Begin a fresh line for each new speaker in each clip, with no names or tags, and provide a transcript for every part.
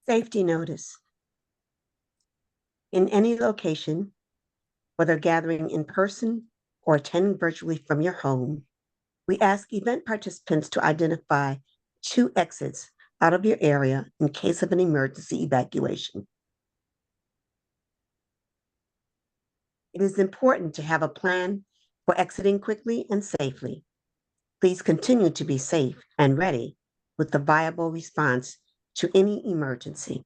Safety notice. In any location, whether gathering in person or attending virtually from your home, we ask event participants to identify 2 exits out of your area in case of an emergency evacuation. It is important to have a plan for exiting quickly and safely. Please continue to be safe and ready with a viable response to any emergency.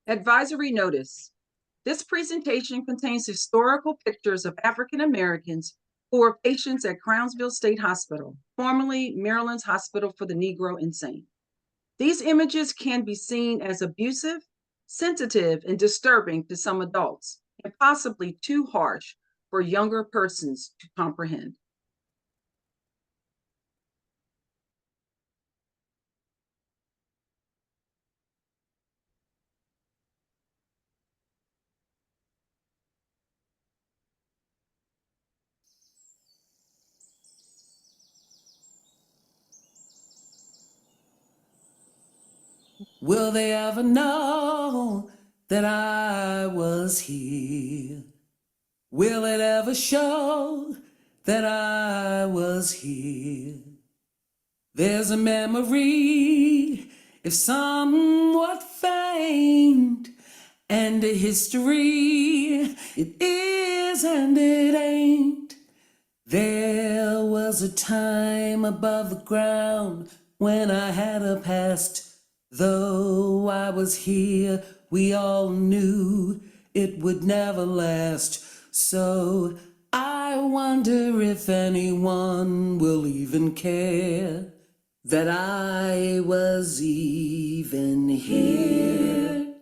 Advisory notice. This presentation contains historical pictures of African Americans who were patients at Crownsville State Hospital, formerly Maryland's Hospital for the Negro Insane. These images can be seen as abusive, sensitive, and disturbing to some adults, and possibly too harsh for younger persons to comprehend.
Will they ever know that I was here? Will it ever show that I was here? There's a memory, if somewhat faint, and a history, it is and it ain't. There was a time above the ground when I had a past. Though I was here, we all knew it would never last. So I wonder if anyone will even care that I was even here.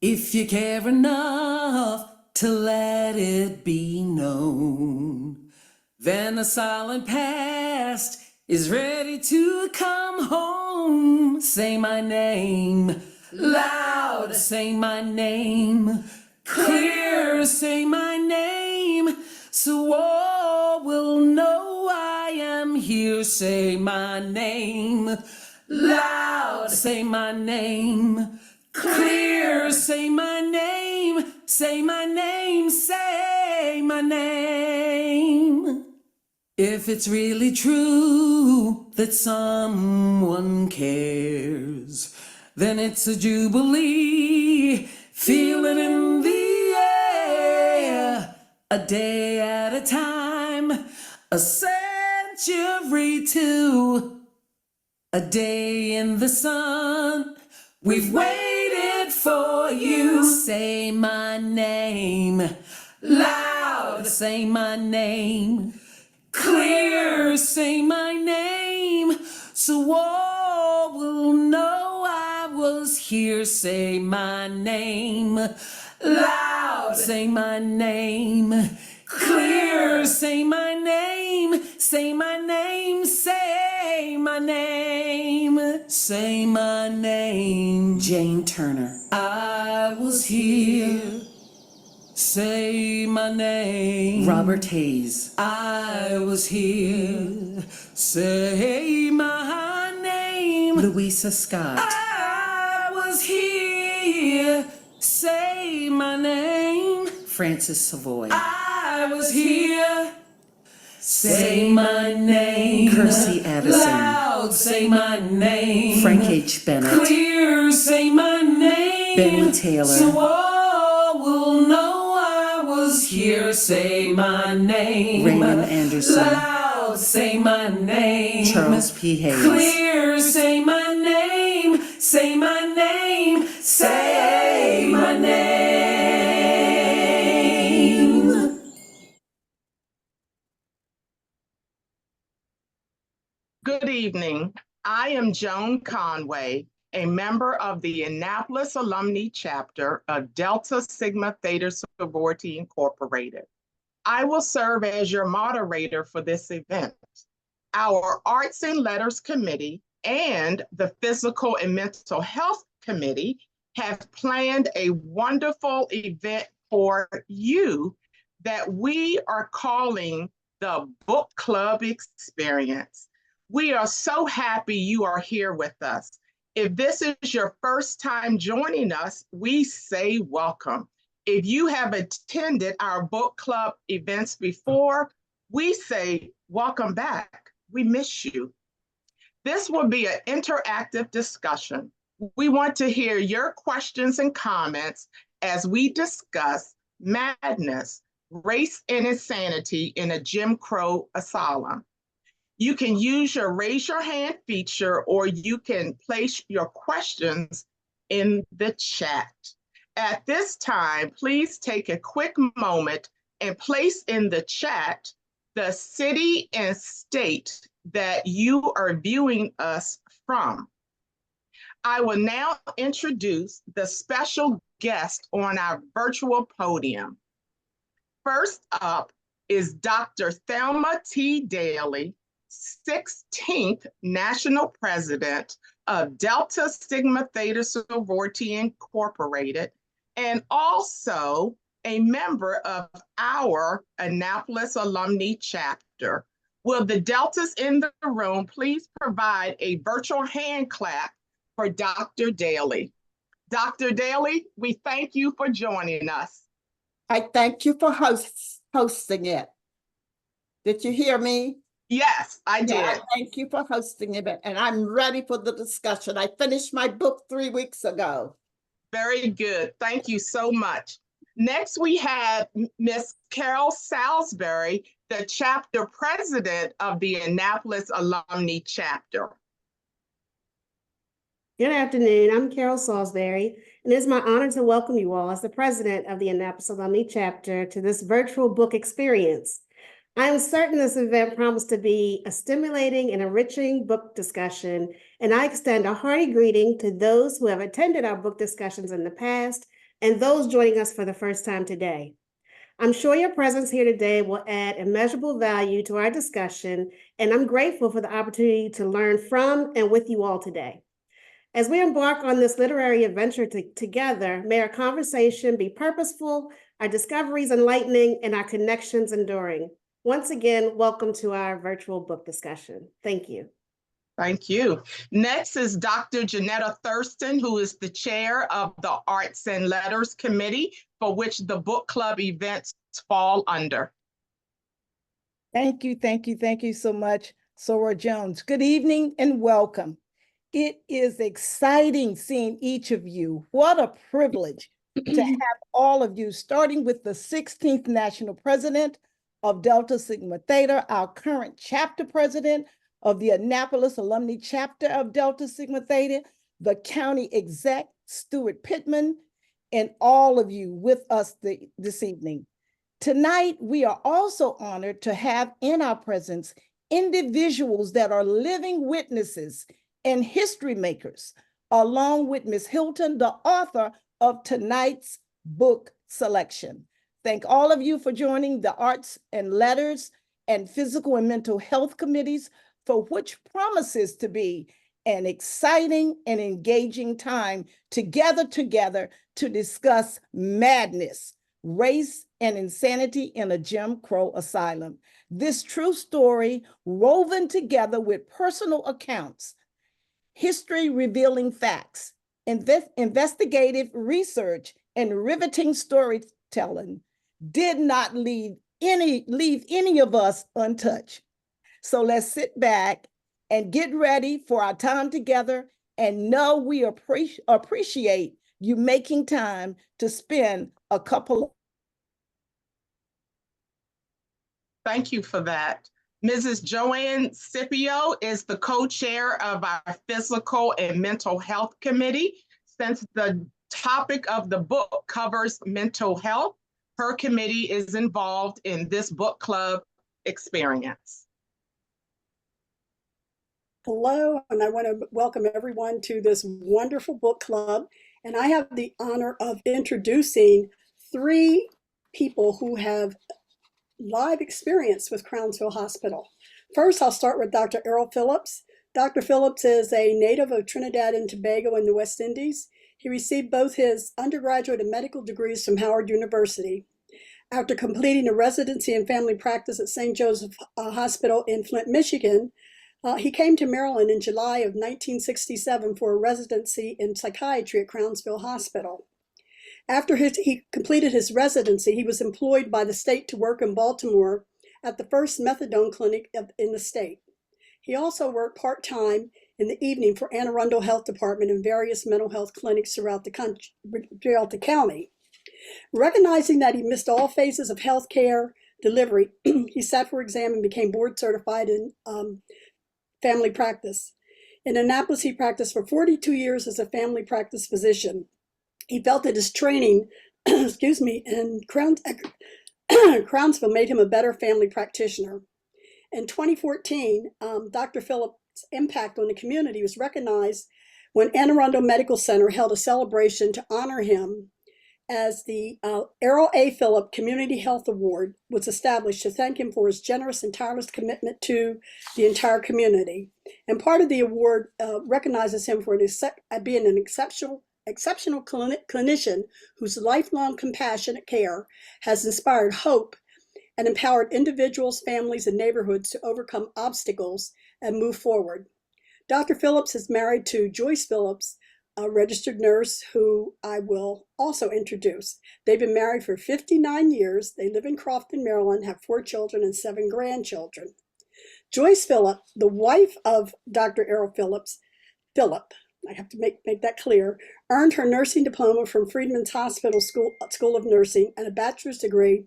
If you care enough to let it be known, then the silent past is ready to come home. Say my name loud, say my name clear, say my name so all will know I am here. Say my name loud, say my name clear, say my name, say my name, say my name. If it's really true that someone cares, then it's a jubilee. Feel it in the air. A day at a time, a century too. A day in the sun, we've waited for you. Say my name loud, say my name clear, say my name so all will know I was here. Say my name loud, say my name clear, say my name, say my name, say my name, say my name. Jane Turner. I was here. Say my name. Robert Hayes. I was here. Say my name. Louisa Scott. I was here. Say my name. Francis Savoy. I was here. Say my name. Kersey Addison. Loud, say my name. Frank H. Bennett. Clear, say my name. Benny Taylor. So all will know here. Say my name. Raymond Anderson. Loud, say my name. Charles P. Hayes. Clear, say my name. Say my name. Say my name.
Good evening. I am Joan Conway, a member of the Annapolis Alumnae chapter of Delta Sigma Theta Sorority Incorporated. I will serve as your moderator for this event. Our Arts and Letters Committee and the Physical and Mental Health Committee have planned a wonderful event for you that we are calling the Book Club Experience. We are so happy you are here with us. If this is your first time joining us, we say welcome. If you have attended our book club events before, we say welcome back. We miss you. This will be an interactive discussion. We want to hear your questions and comments as we discuss madness, race, and insanity in a Jim Crow asylum. You can use your raise your hand feature, or you can place your questions in the chat. At this time, please take a quick moment and place in the chat the city and state that you are viewing us from. I will now introduce the special guest on our virtual podium. First up is Dr. Thelma T. Daly, 16th National President of Delta Sigma Theta Sorority Incorporated, and also a member of our Annapolis Alumnae chapter. Will the Deltas in the room please provide a virtual hand clap for Dr. Daly? Dr. Daly, we thank you for joining us.
I thank you for hosting it. Did you hear me?
Yes, I did.
Yeah, thank you for hosting it, and I'm ready for the discussion. I finished my book 3 weeks ago.
Very good. Thank you so much. Next, we have Miss Carol Salisbury, the chapter president of the Annapolis Alumnae chapter.
Good afternoon. I'm Carol Salisbury, and it's my honor to welcome you all as the president of the Annapolis Alumnae chapter to this virtual book experience. I am certain this event promises to be a stimulating and enriching book discussion, and I extend a hearty greeting to those who have attended our book discussions in the past and those joining us for the first time today. I'm sure your presence here today will add immeasurable value to our discussion, and I'm grateful for the opportunity to learn from and with you all today. As we embark on this literary adventure together, may our conversation be purposeful, our discoveries enlightening, and our connections enduring. Once again, welcome to our virtual book discussion. Thank you.
Thank you. Next is Dr. Janetta Thurston, who is the chair of the Arts and Letters Committee, for which the book club events fall under.
Thank you so much, Sora Jones. Good evening and welcome. It is exciting seeing each of you. What a privilege to have all of you, starting with the 16th National President of Delta Sigma Theta, our current chapter president of the Annapolis Alumnae chapter of Delta Sigma Theta, the county exec, Stuart Pittman, and all of you with us this evening. Tonight, we are also honored to have in our presence individuals that are living witnesses and history makers, along with Ms. Hylton, the author of tonight's book selection. Thank all of you for joining the Arts and Letters and Physical and Mental Health Committees, for which promises to be an exciting and engaging time together to discuss madness, race, and insanity in a Jim Crow asylum. This true story woven together with personal accounts, history revealing facts, investigative research, and riveting storytelling did not leave any of us untouched. So let's sit back and get ready for our time together, and know we appreciate you making time to spend a couple.
Thank you for that. Mrs. Joanne Scipio is the co-chair of our Physical and Mental Health Committee. Since the topic of the book covers mental health, her committee is involved in this book club experience.
Hello, and I want to welcome everyone to this wonderful book club. And I have the honor of introducing three people who have live experience with Crownsville Hospital. First, I'll start with Dr. Errol Phillips. Dr. Phillips is a native of Trinidad and Tobago in the West Indies. He received both his undergraduate and medical degrees from Howard University. After completing a residency in family practice at St. Joseph Hospital in Flint, Michigan, he came to Maryland in July of 1967 for a residency in psychiatry at Crownsville Hospital. After he completed his residency, he was employed by the state to work in Baltimore at the first methadone clinic in the state. He also worked part-time in the evening for Anne Arundel Health Department and various mental health clinics throughout the county. Recognizing that he missed all phases of healthcare delivery, he sat for exam and became board certified in family practice. In Annapolis, he practiced for 42 years as a family practice physician. He felt that his training, in Crownsville made him a better family practitioner. In 2014, Dr. Phillips' impact on the community was recognized when Anne Arundel Medical Center held a celebration to honor him, as the Errol A. Phillip Community Health Award was established to thank him for his generous and tireless commitment to the entire community. And part of the award recognizes him for being an exceptional clinician whose lifelong compassionate care has inspired hope and empowered individuals, families, and neighborhoods to overcome obstacles and move forward. Dr. Phillips is married to Joyce Phillips, a registered nurse who I will also introduce. They've been married for 59 years. They live in Crofton, Maryland, have 4 children and 7 grandchildren. Joyce Phillip, the wife of Dr. Errol Phillips, I have to make that clear, earned her nursing diploma from Freedman's Hospital School of Nursing and a bachelor's degree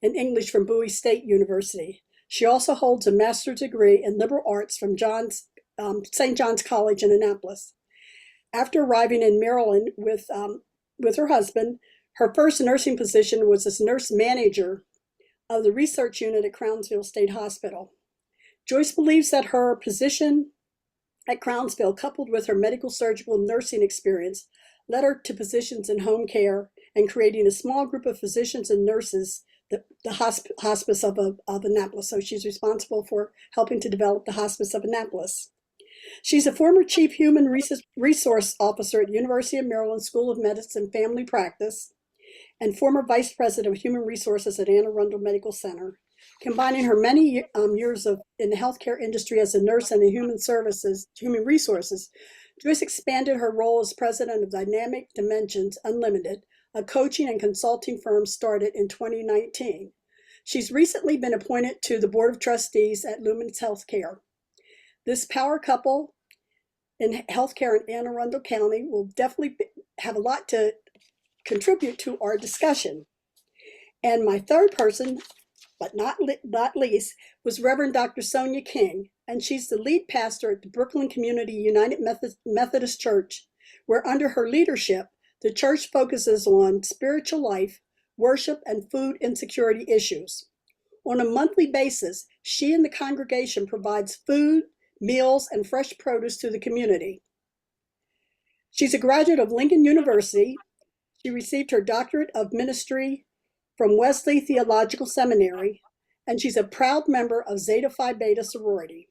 in English from Bowie State University. She also holds a master's degree in liberal arts from St. John's College in Annapolis. After arriving in Maryland with her husband, her first nursing position was as nurse manager of the research unit at Crownsville State Hospital. Joyce believes that her position at Crownsville, coupled with her medical surgical nursing experience, led her to positions in home care and creating a small group of physicians and nurses, the hospice of Annapolis. So she's responsible for helping to develop the hospice of Annapolis. She's a former Chief Human Resource Officer at University of Maryland School of Medicine Family Practice and former Vice President of Human Resources at Anne Arundel Medical Center. Combining her many years in the healthcare industry as a nurse and in human resources, Joyce expanded her role as president of Dynamic Dimensions Unlimited, a coaching and consulting firm started in 2019. She's recently been appointed to the Board of Trustees at Lumen's Healthcare. This power couple in healthcare in Anne Arundel County will definitely have a lot to contribute to our discussion. And my third person, but not least, was Reverend Dr. Sonia King, and she's the lead pastor at the Brooklyn Community United Methodist Church, where under her leadership, the church focuses on spiritual life, worship, and food insecurity issues. On a monthly basis, she and the congregation provides food, meals, and fresh produce to the community. She's a graduate of Lincoln University. She received her doctorate of ministry from Wesley Theological Seminary, and she's a proud member of Zeta Phi Beta sorority.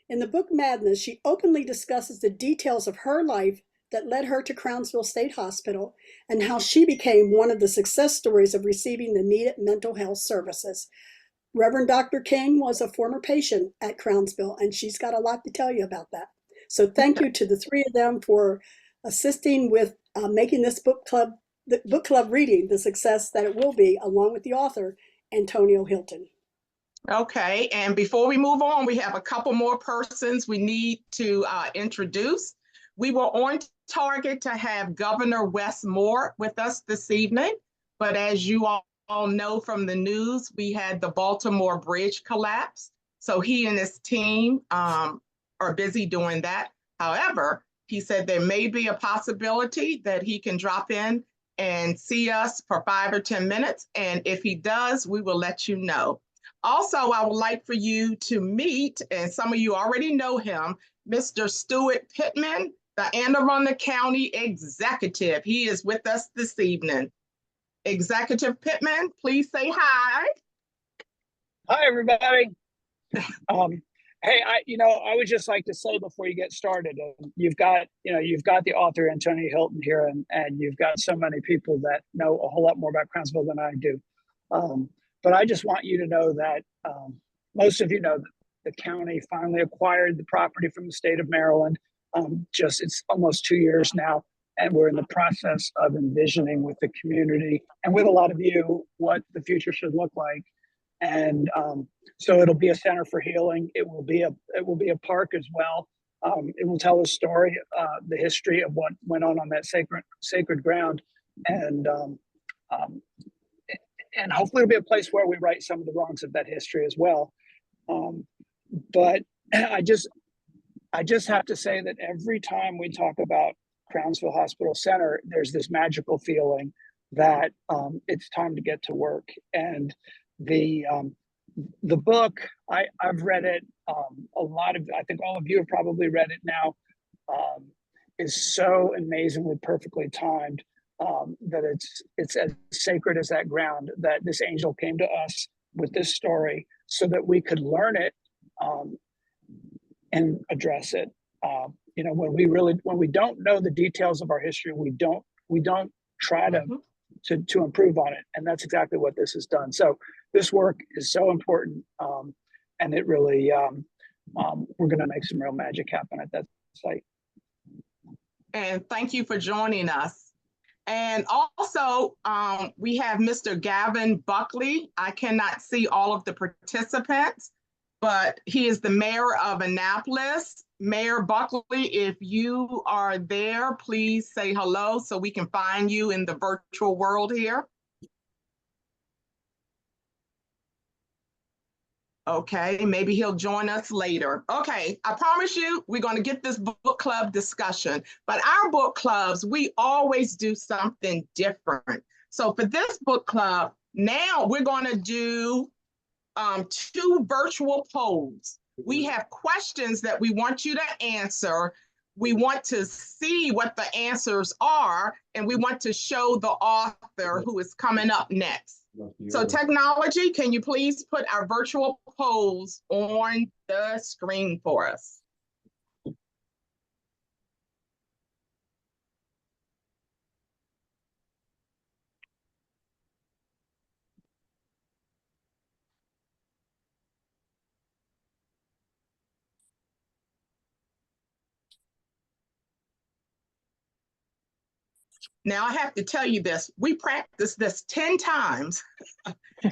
In the book Madness, she openly discusses the details of her life that led her to Crownsville State Hospital and how she became one of the success stories of receiving the needed mental health services. Reverend Dr. King was a former patient at Crownsville, and she's got a lot to tell you about that. So thank you to the three of them for assisting with making this book club reading the success that it will be, along with the author, Antonia Hylton.
Okay, and before we move on, we have a couple more persons we need to introduce. We were on target to have Governor Wes Moore with us this evening, but as you all know from the news, we had the Baltimore Bridge collapse. So he and his team are busy doing that. However, he said there may be a possibility that he can drop in and see us for 5 or 10 minutes. And if he does, we will let you know. Also, I would like for you to meet, and some of you already know him, Mr. Stuart Pittman, the Anne Arundel County Executive. He is with us this evening. Executive Pittman, please say hi.
Hi, everybody. Hey, I would just like to say before you get started, you've got the author Antonia Hylton here, and you've got so many people that know a whole lot more about Crownsville than I do. But I just want you to know that most of you know that the county finally acquired the property from the state of Maryland. It's almost 2 years now, and we're in the process of envisioning with the community and with a lot of you what the future should look like. And so it'll be a center for healing. It will be a park as well. It will tell a story, the history of what went on that sacred ground, and hopefully it'll be a place where we right some of the wrongs of that history as well. But I just have to say that every time we talk about Crownsville Hospital Center, there's this magical feeling that it's time to get to work. And the book, I've read it. I think all of you have probably read it now. Is so amazingly perfectly timed that it's as sacred as that ground, that this angel came to us with this story so that we could learn it and address it. When we don't know the details of our history, we don't try to improve on it, and that's exactly what this has done. So this work is so important, and it really we're going to make some real magic happen at that site.
And thank you for joining us. And also, we have Mr. Gavin Buckley. I cannot see all of the participants, but he is the mayor of Annapolis. Mayor Buckley, if you are there, please say hello so we can find you in the virtual world here. Okay, maybe he'll join us later. Okay, I promise you, we're going to get this book club discussion. But our book clubs, we always do something different. So for this book club, now we're going to do 2 virtual polls. We have questions that we want you to answer. We want to see what the answers are, and we want to show the author who is coming up next. So technology, can you please put our virtual polls on the screen for us? Now I have to tell you this, we practiced this 10 times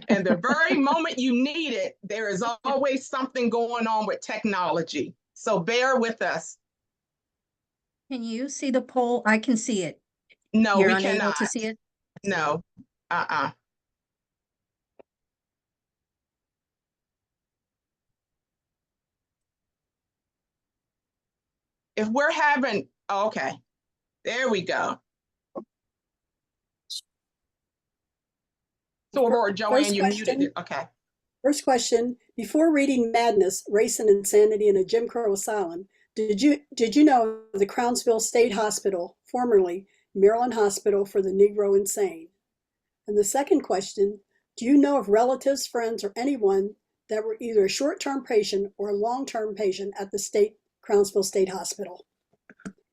and the very moment you need it, there is always something going on with technology. So bear with us.
Can you see the poll? I can see it.
No,
You're
we
unable
cannot.
to see it?
No, If we're having, okay, there we go. So, Joanne, you muted it. Okay.
First question, before reading Madness, Race and Insanity in a Jim Crow Asylum, did you know of the Crownsville State Hospital, formerly Maryland Hospital for the Negro Insane? And the second question, do you know of relatives, friends, or anyone that were either a short-term patient or a long-term patient at the Crownsville State Hospital?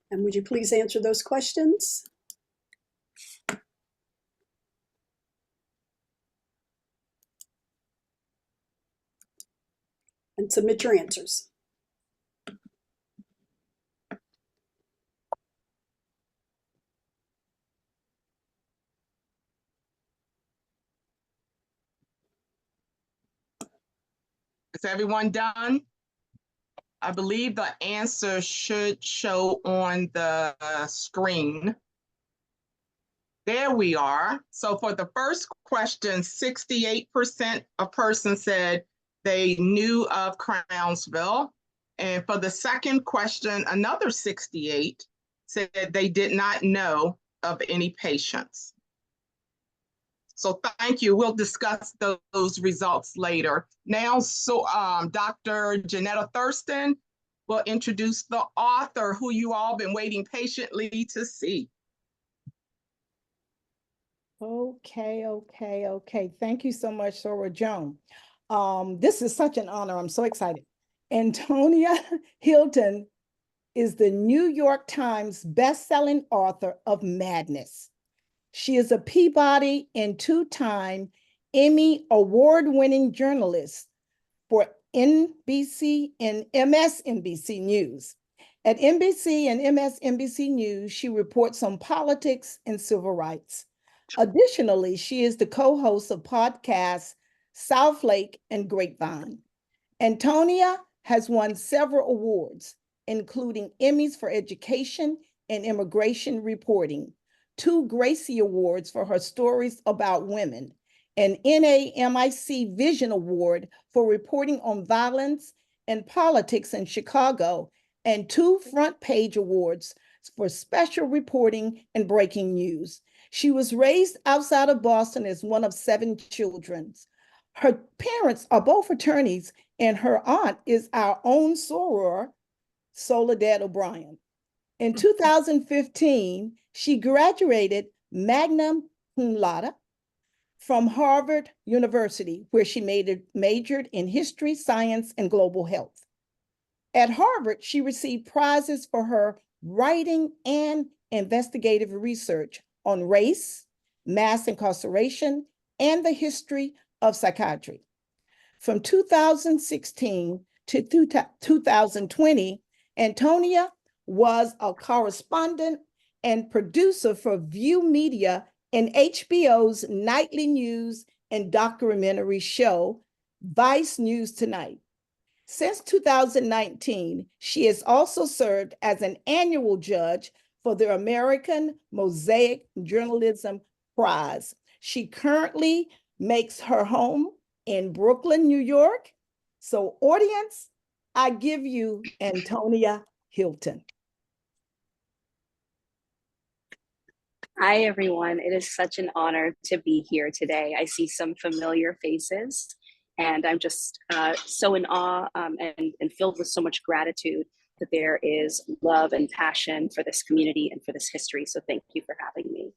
And would you please answer those questions? And submit your answers.
Is everyone done? I believe the answer should show on the screen. There we are. So for the first question, 68% of persons said they knew of Crownsville. And for the second question, another 68 said they did not know of any patients. So thank you. We'll discuss those results later. Now, so Dr. Janetta Thurston will introduce the author who you all been waiting patiently to see.
Okay. Thank you so much, Sora Joan. This is such an honor. I'm so excited. Antonia Hylton is the New York Times bestselling author of Madness. She is a Peabody and two-time Emmy award-winning journalist for NBC and MSNBC News. At NBC and MSNBC News, she reports on politics and civil rights. Additionally, she is the co-host of podcasts Southlake and Grapevine. Antonia has won several awards, including Emmys for Education and Immigration Reporting, 2 Gracie Awards for her stories about women, an NAMIC Vision Award for reporting on violence and politics in Chicago, and 2 Front Page Awards for special reporting and breaking news. She was raised outside of Boston as one of 7 children. Her parents are both attorneys, and her aunt is our own soror, Soledad O'Brien. In 2015, she graduated magna cum laude from Harvard University, where she majored in history, science, and global health. At Harvard, she received prizes for her writing and investigative research on race, mass incarceration, and the history of psychiatry. From 2016 to 2020, Antonia was a correspondent and producer for View Media and HBO's nightly news and documentary show, Vice News Tonight. Since 2019, she has also served as an annual judge for the American Mosaic Journalism Prize. She currently makes her home in Brooklyn, New York. So audience, I give you Antonia Hylton.
Hi, everyone. It is such an honor to be here today. I see some familiar faces, and I'm just so in awe and filled with so much gratitude that there is love and passion for this community and for this history. So thank you for having me.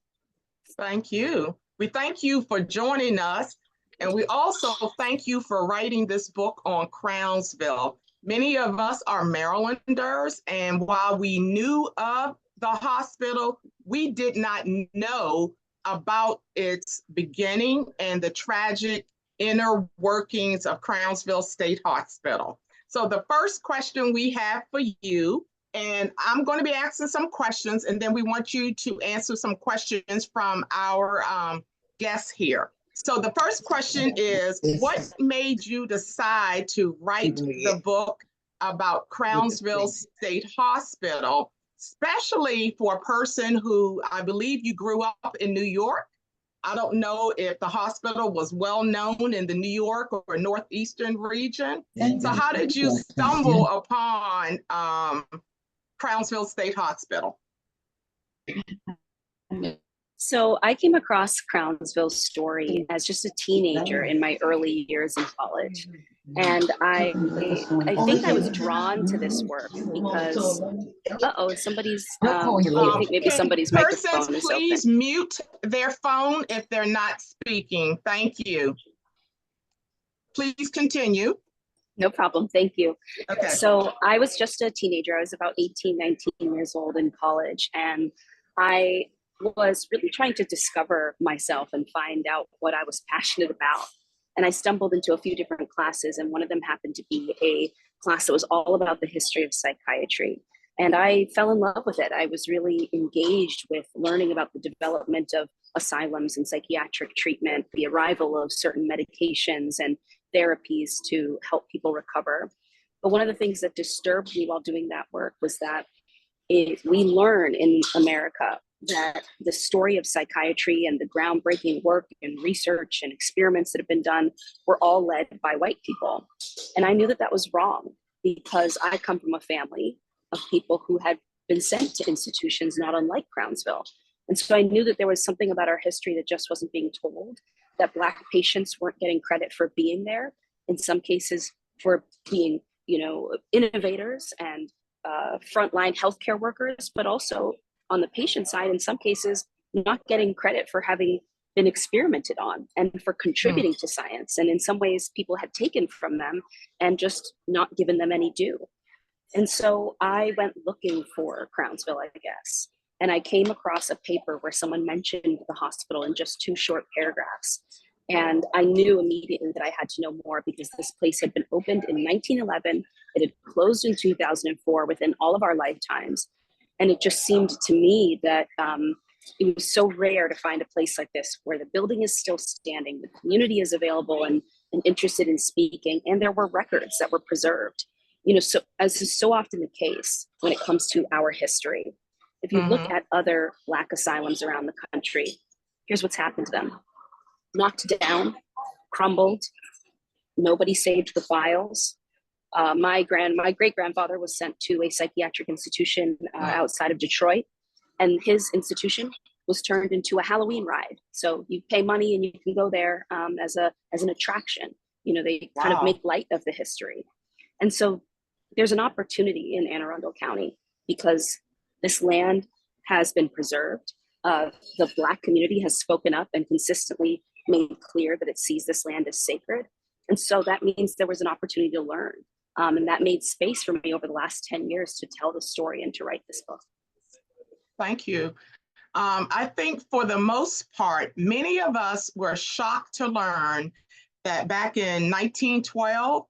Thank you. We thank you for joining us. And we also thank you for writing this book on Crownsville. Many of us are Marylanders, and while we knew of the hospital, we did not know about its beginning and the tragic inner workings of Crownsville State Hospital. So the first question we have for you, and I'm going to be asking some questions, and then we want you to answer some questions from our guests here. So the first question is, what made you decide to write the book about Crownsville State Hospital, especially for a person who, I believe you grew up in New York? I don't know if the hospital was well known in the New York or Northeastern region. So how did you stumble upon Crownsville State Hospital?
So I came across Crownsville's story as just a teenager in my early years in college. And I think I was drawn to this work because, somebody's, I think maybe somebody's microphone is
please
open.
Mute their phone if they're not speaking. Thank you. Please continue.
No problem. Thank you.
Okay.
So I was just a teenager. I was about 18, 19 years old in college. And I was really trying to discover myself and find out what I was passionate about. And I stumbled into a few different classes, and one of them happened to be a class that was all about the history of psychiatry. And I fell in love with it. I was really engaged with learning about the development of asylums and psychiatric treatment, the arrival of certain medications and therapies to help people recover. But one of the things that disturbed me while doing that work was that we learn in America that the story of psychiatry and the groundbreaking work and research and experiments that have been done were all led by white people. And I knew that that was wrong because I come from a family of people who had been sent to institutions not unlike Crownsville. And so I knew that there was something about our history that just wasn't being told, that Black patients weren't getting credit for being there, in some cases for being, innovators and frontline healthcare workers, but also on the patient side, in some cases, not getting credit for having been experimented on and for contributing to science. And in some ways, people had taken from them and just not given them any due. And so I went looking for Crownsville, I guess. And I came across a paper where someone mentioned the hospital in just 2 short paragraphs. And I knew immediately that I had to know more, because this place had been opened in 1911. It had closed in 2004 within all of our lifetimes. And it just seemed to me that it was so rare to find a place like this where the building is still standing, the community is available and interested in speaking, and there were records that were preserved. So as is so often the case when it comes to our history, if you look at other Black asylums around the country, here's what's happened to them. Knocked down, crumbled, nobody saved the files. My great-grandfather was sent to a psychiatric institution outside of Detroit, and his institution was turned into a Halloween ride. So you pay money and you can go there as an attraction. They kind of make light of the history. And so there's an opportunity in Anne Arundel County, because this land has been preserved. The Black community has spoken up and consistently made clear that it sees this land as sacred. And so that means there was an opportunity to learn. And that made space for me over the last 10 years to tell the story and to write this book.
Thank you. I think for the most part, many of us were shocked to learn that back in 1912,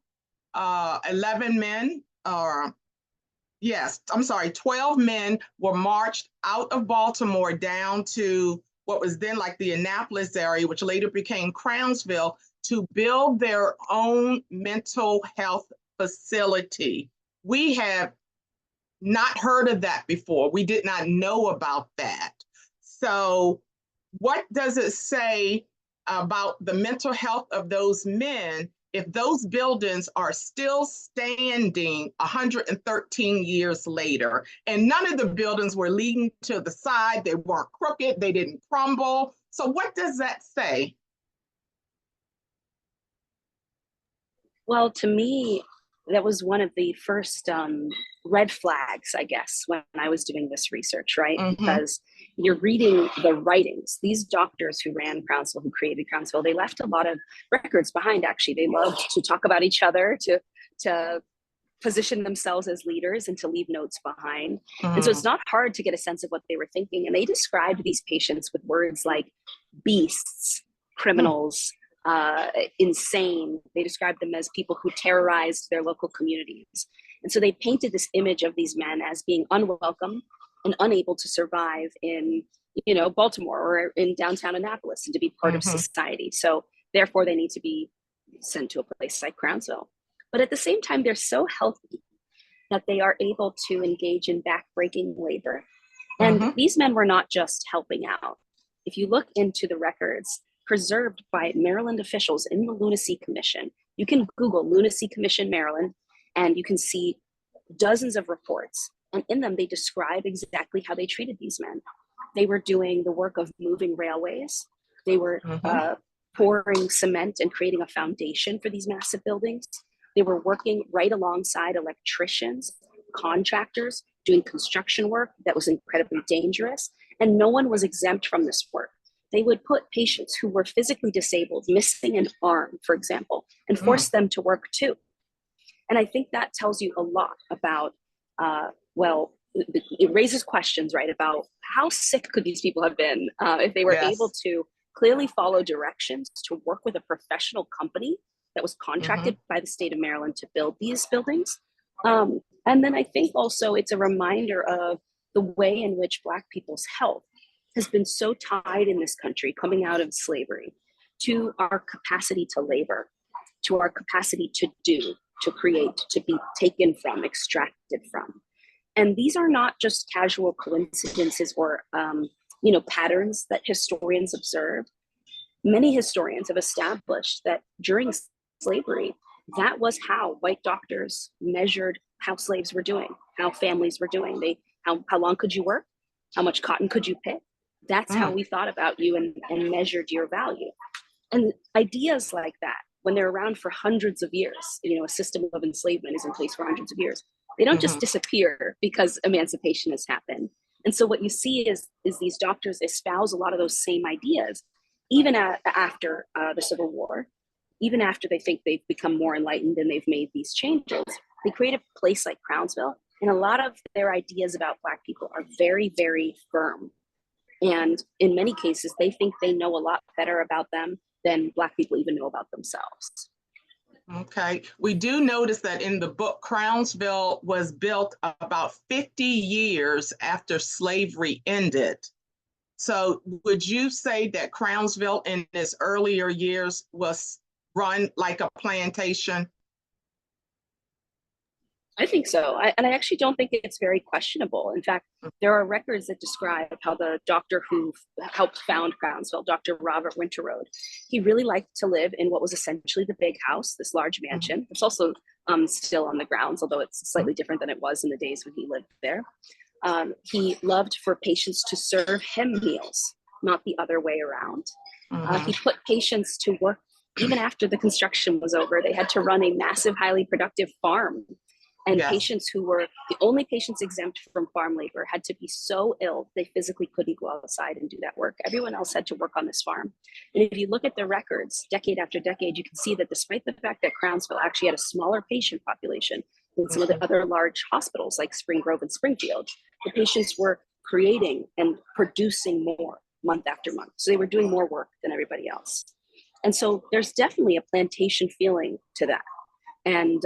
12 men were marched out of Baltimore down to what was then like the Annapolis area, which later became Crownsville, to build their own mental health facility. We have not heard of that before. We did not know about that. So what does it say about the mental health of those men if those buildings are still standing 113 years later? And none of the buildings were leaning to the side. They weren't crooked. They didn't crumble. So what does that say?
Well, to me, that was one of the first red flags, I guess, when I was doing this research, right? Because you're reading the writings. These doctors who ran Crownsville, who created Crownsville, they left a lot of records behind, actually. They loved to talk about each other, to position themselves as leaders and to leave notes behind. And so it's not hard to get a sense of what they were thinking. And they described these patients with words like beasts, criminals, insane. They described them as people who terrorized their local communities. And so they painted this image of these men as being unwelcome and unable to survive in, Baltimore or in downtown Annapolis and to be part of society. So therefore they need to be sent to a place like Crownsville. But at the same time, they're so healthy that they are able to engage in backbreaking labor. And these men were not just helping out. If you look into the records preserved by Maryland officials in the Lunacy Commission, you can Google Lunacy Commission Maryland, and you can see dozens of reports. And in them, they describe exactly how they treated these men. They were doing the work of moving railways. They were pouring cement and creating a foundation for these massive buildings. They were working right alongside electricians, contractors, doing construction work that was incredibly dangerous. And no one was exempt from this work. They would put patients who were physically disabled, missing an arm, for example, and force them to work too. And I think that tells you a lot about, it raises questions, right, about how sick could these people have been if they were able to clearly follow directions to work with a professional company that was contracted by the state of Maryland to build these buildings. And then I think also it's a reminder of the way in which Black people's health has been so tied in this country coming out of slavery to our capacity to labor, to our capacity to do, to create, to be taken from, extracted from. And these are not just casual coincidences or patterns that historians observe. Many historians have established that during slavery, that was how white doctors measured how slaves were doing, how families were doing. How long could you work? How much cotton could you pick? That's how we thought about you and measured your value. And ideas like that, when they're around for hundreds of years, you know, a system of enslavement is in place for hundreds of years. They don't just disappear because emancipation has happened. And so what you see is these doctors espouse a lot of those same ideas, even after the Civil War, even after they think they've become more enlightened and they've made these changes. They create a place like Crownsville, and a lot of their ideas about Black people are very, very firm. And in many cases, they think they know a lot better about them than Black people even know about themselves.
Okay, we do notice that in the book, Crownsville was built about 50 years after slavery ended. So would you say that Crownsville in its earlier years was run like a plantation?
I think so. And I actually don't think it's very questionable. In fact, there are records that describe how the doctor who helped found Crownsville, Dr. Robert Winterrode, he really liked to live in what was essentially the big house, this large mansion. It's also still on the grounds, although it's slightly different than it was in the days when he lived there. He loved for patients to serve him meals, not the other way around. He put patients to work even after the construction was over. They had to run a massive, highly productive farm. And patients who were the only patients exempt from farm labor had to be so ill they physically couldn't go outside and do that work. Everyone else had to work on this farm. And if you look at the records, decade after decade, you can see that despite the fact that Crownsville actually had a smaller patient population than some of the other large hospitals like Spring Grove and Springfield, the patients were creating and producing more month after month. So they were doing more work than everybody else. And so there's definitely a plantation feeling to that. And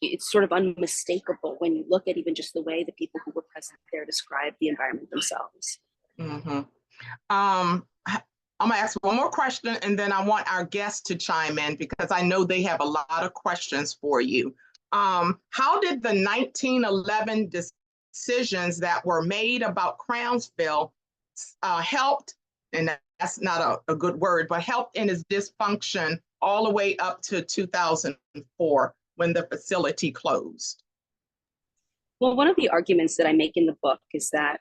it's sort of unmistakable when you look at even just the way the people who were present there describe the environment themselves.
I'm gonna ask one more question, and then I want our guests to chime in because I know they have a lot of questions for you. How did the 1911 decisions that were made about Crownsville helped, and that's not a good word, but helped in its dysfunction all the way up to 2004 when the facility closed?
Well, one of the arguments that I make in the book is that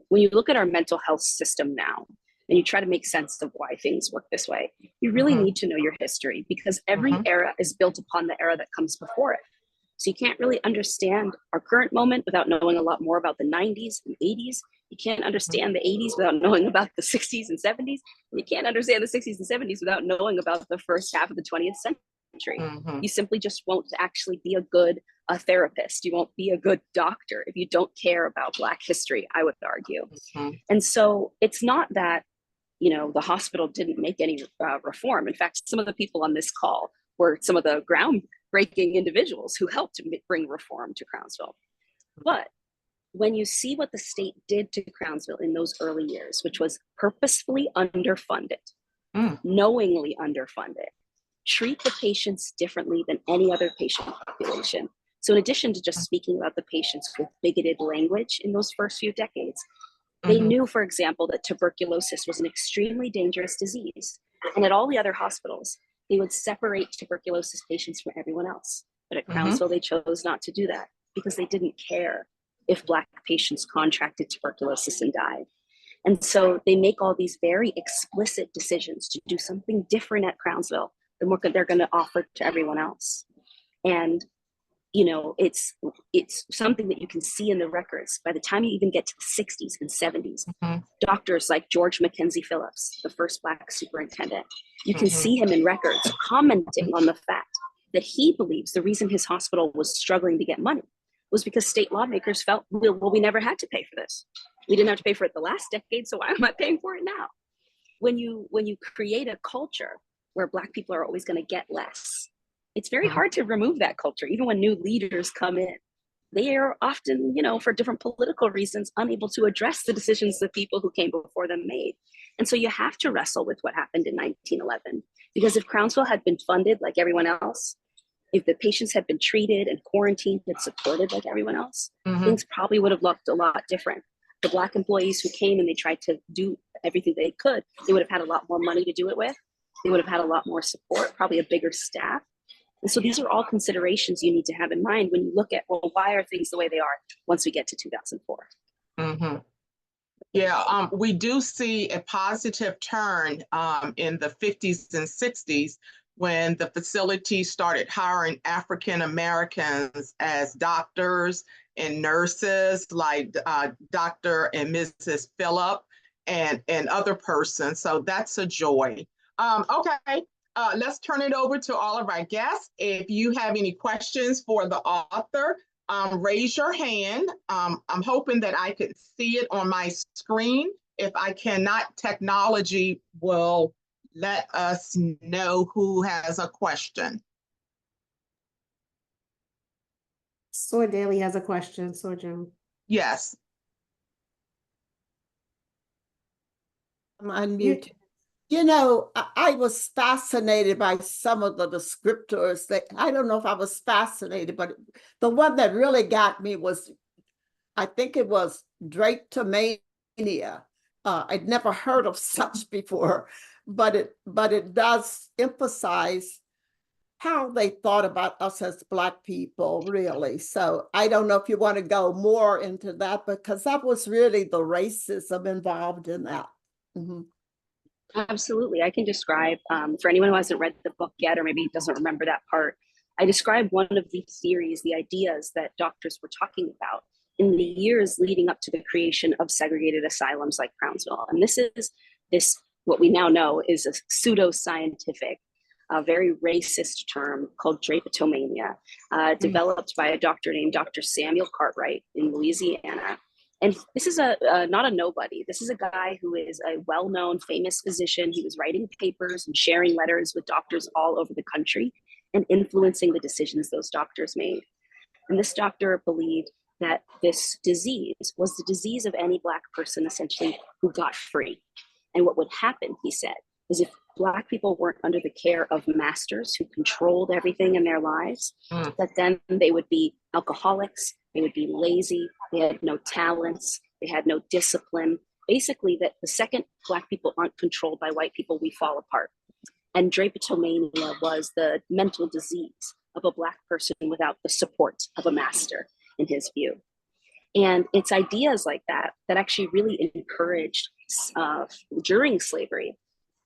when you look at our mental health system now, and you try to make sense of why things work this way, you really need to know your history, because every era is built upon the era that comes before it. So you can't really understand our current moment without knowing a lot more about the 90s and 80s. You can't understand the 80s without knowing about the 60s and 70s. And you can't understand the 60s and 70s without knowing about the first half of the 20th century. You simply just won't actually be a good therapist. You won't be a good doctor if you don't care about Black history, I would argue. And so it's not that, you know, the hospital didn't make any reform. In fact, some of the people on this call were some of the groundbreaking individuals who helped to bring reform to Crownsville. But when you see what the state did to Crownsville in those early years, which was purposefully underfunded, knowingly underfunded, treat the patients differently than any other patient population. So in addition to just speaking about the patients with bigoted language in those first few decades, they knew, for example, that tuberculosis was an extremely dangerous disease. And at all the other hospitals, they would separate tuberculosis patients from everyone else. But at Crownsville, they chose not to do that because they didn't care if Black patients contracted tuberculosis and died. And so they make all these very explicit decisions to do something different at Crownsville than what they're going to offer to everyone else. And you know, it's something that you can see in the records. By the time you even get to the 60s and 70s, doctors like George Mackenzie Phillips, the first Black superintendent, you can see him in records commenting on the fact that he believes the reason his hospital was struggling to get money was because state lawmakers felt, well, we never had to pay for this. We didn't have to pay for it the last decade, so why am I paying for it now? When you create a culture where Black people are always going to get less, it's very hard to remove that culture, even when new leaders come in. They are often, you know, for different political reasons, unable to address the decisions the people who came before them made. And so you have to wrestle with what happened in 1911. Because if Crownsville had been funded like everyone else, if the patients had been treated and quarantined and supported like everyone else, things probably would have looked a lot different. The Black employees who came and they tried to do everything they could, they would have had a lot more money to do it with. They would have had a lot more support, probably a bigger staff. And so these are all considerations you need to have in mind when you look at, well, why are things the way they are once we get to 2004?
Yeah, we do see a positive turn in the 50s and 60s when the facility started hiring African Americans as doctors and nurses, like Dr. and Mrs. Phillip and other persons. So that's a joy. Okay, let's turn it over to all of our guests. If you have any questions for the author, raise your hand. I'm hoping that I could see it on my screen. If I cannot, technology will let us know who has a question.
Soy Daly has a question, Soy Joan.
Yes.
I'm unmuted. You know, I was fascinated by some of the descriptors that I don't know if I was fascinated, but the one that really got me was, I think it was drapetomania. I'd never heard of such before, but it does emphasize how they thought about us as Black people, really. So I don't know if you want to go more into that, because that was really the racism involved in that. Mm-hmm.
Absolutely. I can describe, for anyone who hasn't read the book yet, or maybe doesn't remember that part, I describe one of the theories, the ideas that doctors were talking about in the years leading up to the creation of segregated asylums like Crownsville. And this, what we now know is a pseudo-scientific, very racist term called drapetomania, developed by a doctor named Dr. Samuel Cartwright in Louisiana. And this is not a nobody. This is a guy who is a well-known, famous physician. He was writing papers and sharing letters with doctors all over the country and influencing the decisions those doctors made. And this doctor believed that this disease was the disease of any Black person, essentially, who got free. And what would happen, he said, is if Black people weren't under the care of masters who controlled everything in their lives, that then they would be alcoholics, they would be lazy, they had no talents, they had no discipline. Basically, that the second Black people aren't controlled by white people, we fall apart. And drapetomania was the mental disease of a Black person without the support of a master, in his view. And it's ideas like that that actually really encouraged, during slavery,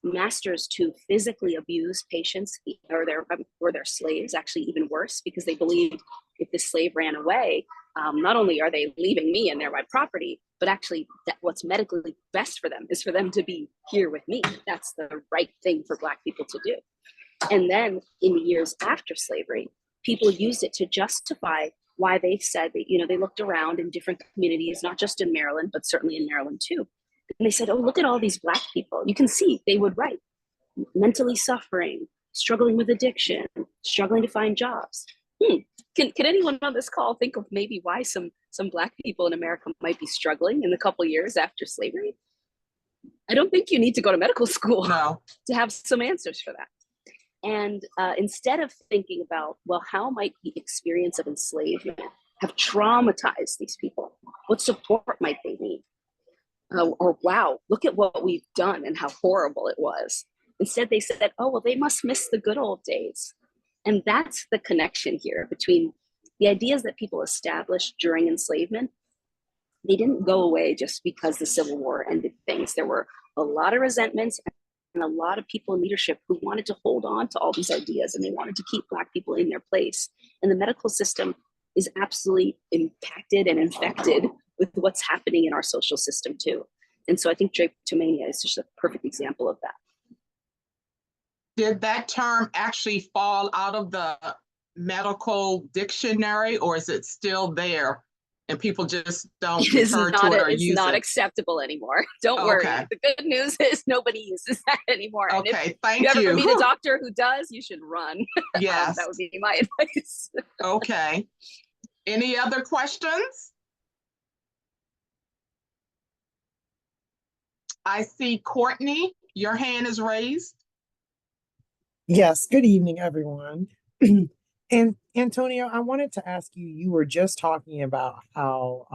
masters to physically abuse patients or their slaves, actually even worse, because they believed if the slave ran away, not only are they leaving me and they're my property, but actually what's medically best for them is for them to be here with me. That's the right thing for Black people to do. And then in the years after slavery, people used it to justify why they said that, you know, they looked around in different communities, not just in Maryland, but certainly in Maryland too. And they said, oh, look at all these Black people. You can see, they would write, mentally suffering, struggling with addiction, struggling to find jobs. Can anyone on this call think of maybe why some Black people in America might be struggling in the couple years after slavery? I don't think you need to go to medical school to have some answers for that. And instead of thinking about, well, how might the experience of enslavement have traumatized these people? What support might they need? Or wow, look at what we've done and how horrible it was. Instead, they said, oh, well, they must miss the good old days. And that's the connection here between the ideas that people established during enslavement. They didn't go away just because the Civil War ended things. There were a lot of resentments and a lot of people in leadership who wanted to hold on to all these ideas, and they wanted to keep Black people in their place. And the medical system is absolutely impacted and infected with what's happening in our social system too. And so I think drapetomania is just a perfect example of that.
Did that term actually fall out of the medical dictionary, or is it still there and people just don't refer to it or use it?
It's not acceptable anymore. Don't worry. The good news is nobody uses that anymore.
Okay, thank you.
If you ever meet a doctor who does, you should run.
Yes.
That would be my advice.
Okay. Any other questions? I see Courtney, your hand is raised.
Yes, good evening, everyone. And Antonia, I wanted to ask you, you were just talking about how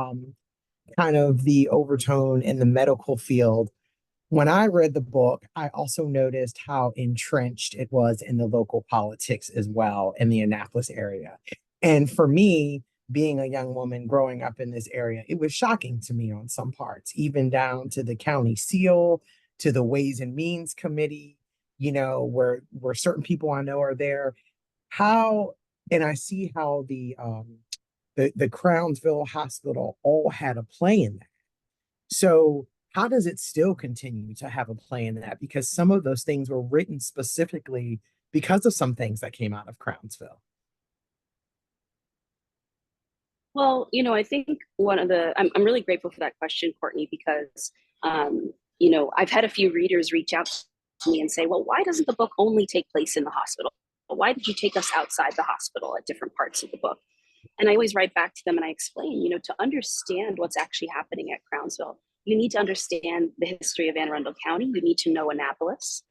kind of the overtone in the medical field. When I read the book, I also noticed how entrenched it was in the local politics as well in the Annapolis area. And for me, being a young woman growing up in this area, it was shocking to me on some parts, even down to the county seal, to the Ways and Means Committee, where certain people I know are there. How, and I see how the Crownsville Hospital all had a play in that. So how does it still continue to have a play in that? Because some of those things were written specifically because of some things that came out of Crownsville.
Well, I think I'm really grateful for that question, Courtney, because, I've had a few readers reach out to me and say, well, why doesn't the book only take place in the hospital? Why did you take us outside the hospital at different parts of the book? And I always write back to them and I explain, to understand what's actually happening at Crownsville, you need to understand the history of Anne Arundel County. You need to know Annapolis.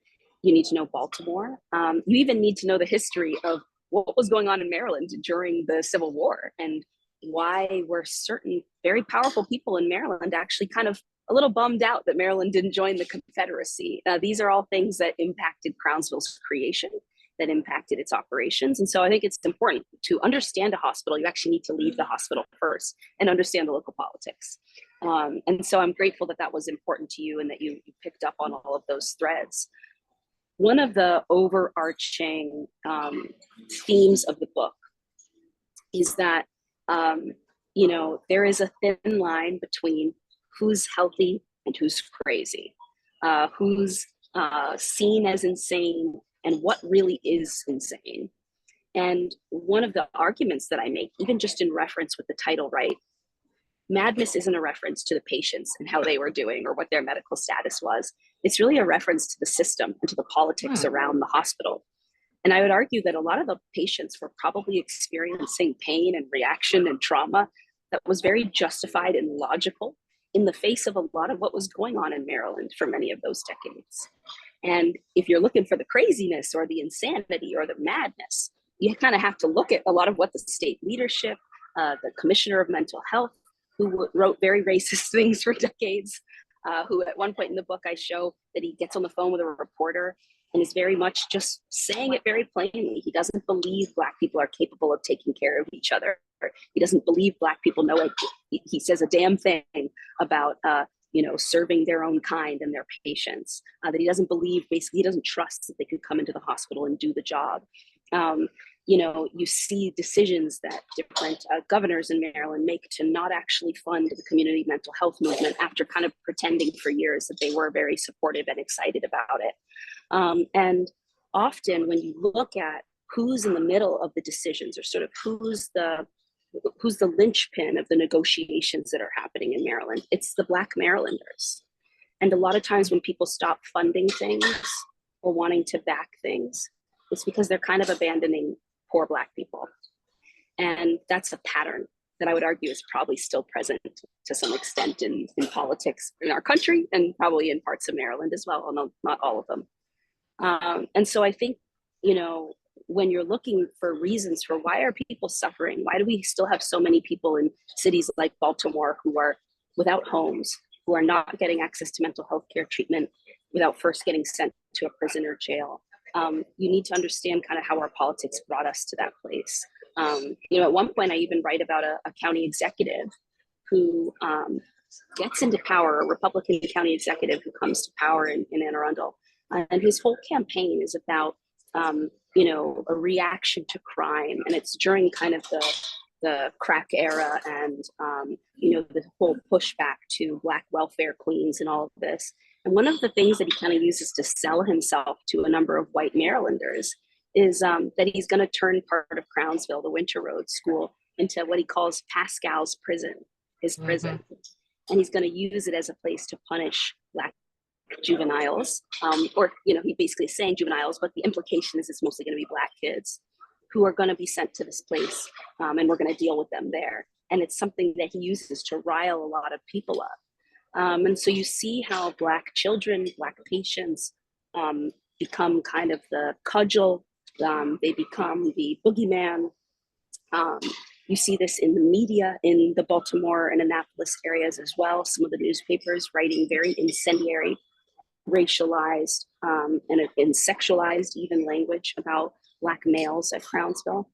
You need to know Baltimore. You even need to know the history of what was going on in Maryland during the Civil War and why were certain very powerful people in Maryland actually kind of a little bummed out that Maryland didn't join the Confederacy. These are all things that impacted Crownsville's creation, that impacted its operations. And so I think it's important to understand a hospital. You actually need to leave the hospital first and understand the local politics. And so I'm grateful that that was important to you and that you picked up on all of those threads. One of the overarching themes of the book is that, there is a thin line between who's healthy and who's crazy, who's seen as insane and what really is insane. And one of the arguments that I make, even just in reference with the title, right? Madness isn't a reference to the patients and how they were doing or what their medical status was. It's really a reference to the system and to the politics around the hospital. And I would argue that a lot of the patients were probably experiencing pain and reaction and trauma that was very justified and logical in the face of a lot of what was going on in Maryland for many of those decades. And if you're looking for the craziness or the insanity or the madness, you kind of have to look at a lot of what the state leadership, the commissioner of mental health, who wrote very racist things for decades, who at one point in the book I show that he gets on the phone with a reporter and is very much just saying it very plainly. He doesn't believe Black people are capable of taking care of each other. He doesn't believe Black people know it. He says a damn thing about serving their own kind and their patients, that he doesn't believe, basically he doesn't trust that they could come into the hospital and do the job. You see decisions that different governors in Maryland make to not actually fund the community mental health movement after kind of pretending for years that they were very supportive and excited about it. And often when you look at who's in the middle of the decisions or sort of who's the linchpin of the negotiations that are happening in Maryland, it's the Black Marylanders. And a lot of times when people stop funding things or wanting to back things, it's because they're kind of abandoning poor Black people. And that's a pattern that I would argue is probably still present to some extent in politics in our country and probably in parts of Maryland as well, although not all of them. And so I think, when you're looking for reasons for why are people suffering, why do we still have so many people in cities like Baltimore who are without homes, who are not getting access to mental health care treatment without first getting sent to a prison or jail? You need to understand kind of how our politics brought us to that place. At one point I even write about a county executive who gets into power, a Republican county executive who comes to power in Anne Arundel. And his whole campaign is about, a reaction to crime. And it's during kind of the crack era and, the whole pushback to Black welfare queens and all of this. And one of the things that he kind of uses to sell himself to a number of white Marylanders is that he's going to turn part of Crownsville, the Winter Road School, into what he calls Pascal's prison, his prison. And he's going to use it as a place to punish Black juveniles, he basically is saying juveniles, but the implication is it's mostly going to be Black kids who are going to be sent to this place, and we're going to deal with them there. And it's something that he uses to rile a lot of people up. And so you see how Black children, Black patients become kind of the cudgel, they become the boogeyman. You see this in the media in the Baltimore and Annapolis areas as well. Some of the newspapers writing very incendiary, racialized, and sexualized even language about Black males at Crownsville.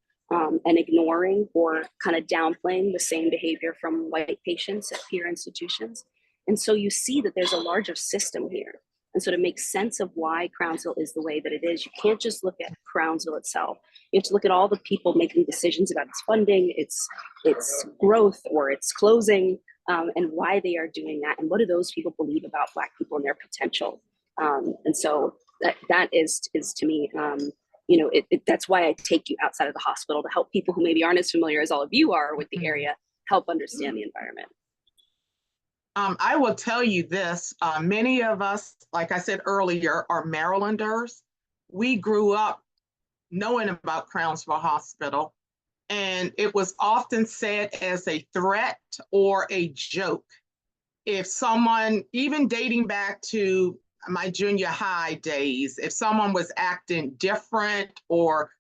and ignoring or kind of downplaying the same behavior from white patients at peer institutions. And so you see that there's a larger system here. And so to make sense of why Crownsville is the way that it is, you can't just look at Crownsville itself. You have to look at all the people making decisions about its funding, its growth, or its closing, and why they are doing that, and what do those people believe about Black people and their potential. And so that is to me, that's why I take you outside of the hospital, to help people who maybe aren't as familiar as all of you are with the area, help understand the environment.
I will tell you this, many of us, like I said earlier, are Marylanders. We grew up knowing about Crownsville Hospital, and it was often said as a threat or a joke. If someone, even dating back to my junior high days, if someone was acting different or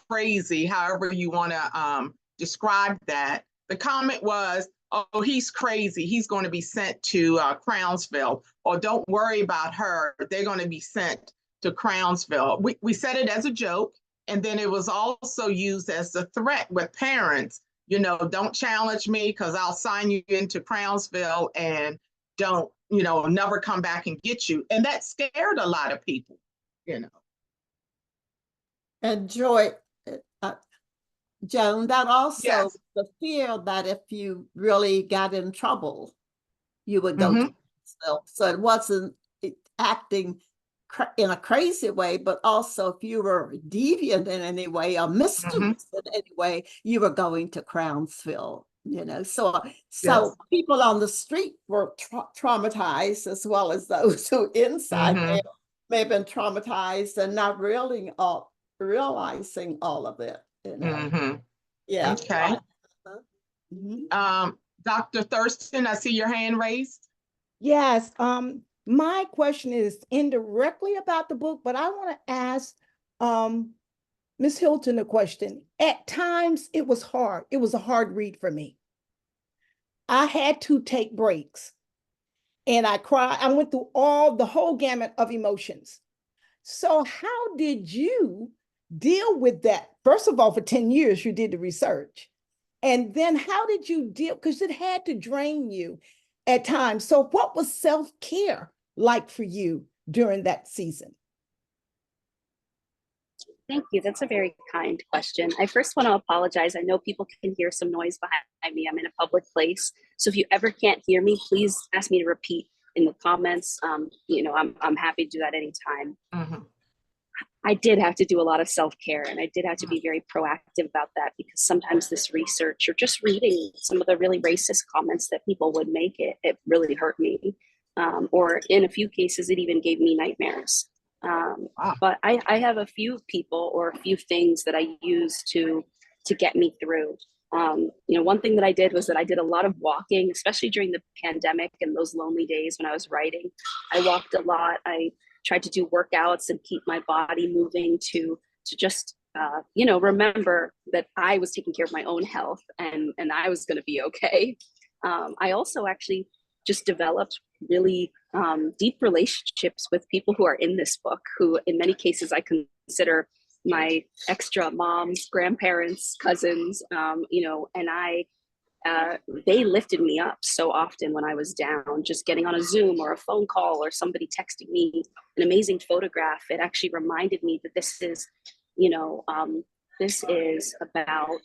crazy, however you want to describe that, the comment was, oh, he's crazy, he's going to be sent to Crownsville, or don't worry about her, they're going to be sent to Crownsville. We said it as a joke, and then it was also used as a threat with parents, don't challenge me because I'll sign you into Crownsville and don't, never come back and get you. And that scared a lot of people,
And Joy, Joan, that also
Yes.
the fear that if you really got in trouble, you would go to Crownsville. So it wasn't acting in a crazy way, but also if you were deviant in any way or mischievous in any way, you were going to Crownsville. So
Yes.
people on the street were traumatized, as well as those who inside may have been traumatized and not realizing all of it. Yeah.
Okay. Dr. Thurston, I see your hand raised.
Yes. My question is indirectly about the book, but I want to ask Ms. Hylton a question. At times, it was hard. It was a hard read for me. I had to take breaks, and I cried. I went through the whole gamut of emotions. So how did you deal with that? First of all, for 10 years, you did the research. And then how did you deal? Because it had to drain you at times. So what was self-care like for you during that season?
Thank you. That's a very kind question. I first want to apologize. I know people can hear some noise behind me. I'm in a public place. So if you ever can't hear me, please ask me to repeat in the comments. I'm happy to do that anytime. I did have to do a lot of self-care, and I did have to be very proactive about that, because sometimes this research or just reading some of the really racist comments that people would make, it really hurt me. Or in a few cases, it even gave me nightmares. But I have a few people or a few things that I use to get me through. One thing that I did was that I did a lot of walking, especially during the pandemic and those lonely days when I was writing. I walked a lot. I tried to do workouts and keep my body moving to just, remember that I was taking care of my own health and I was going to be okay. I also actually just developed really deep relationships with people who are in this book, who in many cases I consider my extra moms, grandparents, cousins, and they lifted me up so often when I was down. Just getting on a Zoom or a phone call or somebody texting me an amazing photograph, it actually reminded me that this is about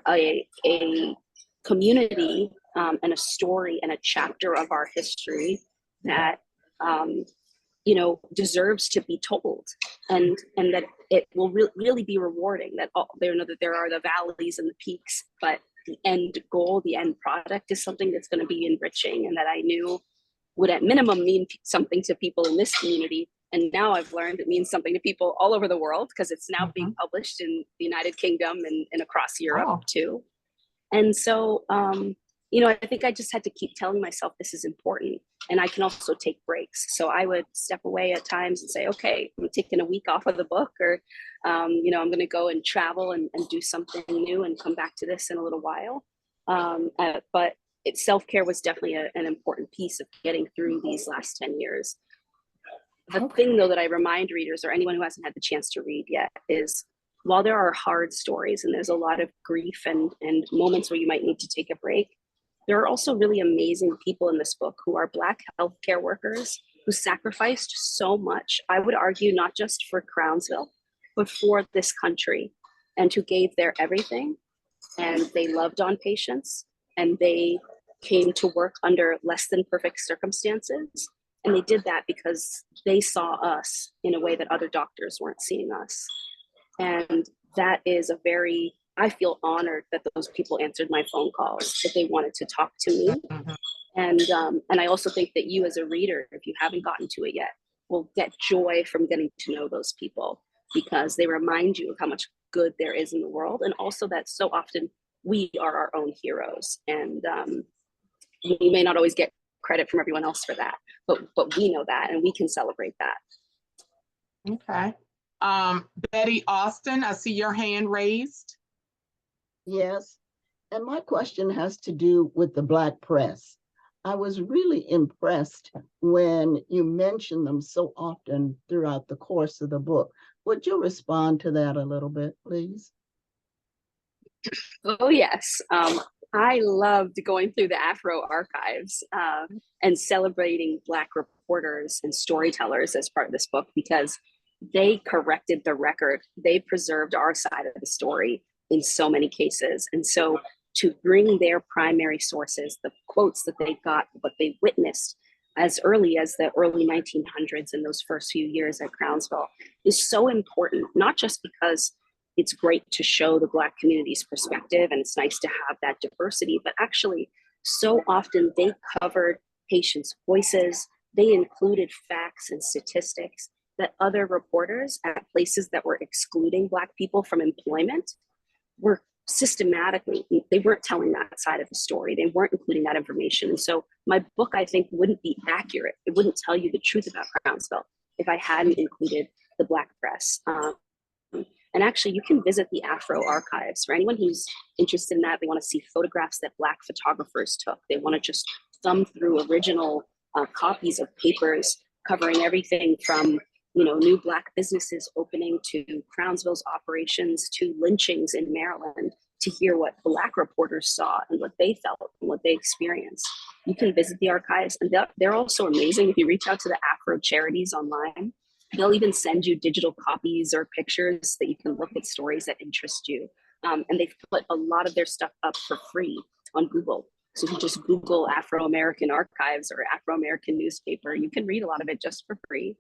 a community and a story and a chapter of our history that deserves to be told, and that it will really be rewarding. That there are the valleys and the peaks, but the end goal, the end product, is something that's going to be enriching, and that I knew would at minimum mean something to people in this community. And now I've learned it means something to people all over the world, because it's now being published in the United Kingdom and across Europe too. And so, I think I just had to keep telling myself this is important, and I can also take breaks. So I would step away at times and say, okay, I'm taking a week off of the book, or, I'm going to go and travel and do something new and come back to this in a little while. But self-care was definitely an important piece of getting through these last 10 years. The thing, though, that I remind readers or anyone who hasn't had the chance to read yet is while there are hard stories and there's a lot of grief and moments where you might need to take a break, there are also really amazing people in this book who are Black healthcare workers who sacrificed so much, I would argue, not just for Crownsville, but for this country, and who gave their everything. And they loved on patients, and they came to work under less than perfect circumstances. And they did that because they saw us in a way that other doctors weren't seeing us. And that is a very, I feel honored that those people answered my phone calls, that they wanted to talk to me. And I also think that you as a reader, if you haven't gotten to it yet, will get joy from getting to know those people, because they remind you of how much good there is in the world. And also that so often we are our own heroes. And we may not always get credit from everyone else for that, but we know that, and we can celebrate that.
Okay. Betty Austin, I see your hand raised.
Yes, and my question has to do with the Black press. I was really impressed when you mentioned them so often throughout the course of the book. Would you respond to that a little bit, please?
Oh, yes. I loved going through the Afro archives and celebrating Black reporters and storytellers as part of this book, because they corrected the record. They preserved our side of the story in so many cases. And so to bring their primary sources, the quotes that they got, what they witnessed as early as the early 1900s and those first few years at Crownsville, is so important, not just because it's great to show the Black community's perspective and it's nice to have that diversity, but actually so often they covered patients' voices. They included facts and statistics that other reporters at places that were excluding Black people from employment were systematically, they weren't telling that side of the story. They weren't including that information. And so my book, I think, wouldn't be accurate. It wouldn't tell you the truth about Crownsville if I hadn't included the Black press. And actually, you can visit the Afro archives. For anyone who's interested in that, they want to see photographs that Black photographers took. They want to just thumb through original copies of papers covering everything from new Black businesses opening to Crownsville's operations to lynchings in Maryland, to hear what Black reporters saw and what they felt and what they experienced. You can visit the archives, and they're also amazing. If you reach out to the Afro charities online, they'll even send you digital copies or pictures that you can look at stories that interest you. And they've put a lot of their stuff up for free on Google. So if you just Google Afro-American archives or Afro-American newspaper, you can read a lot of it just for free.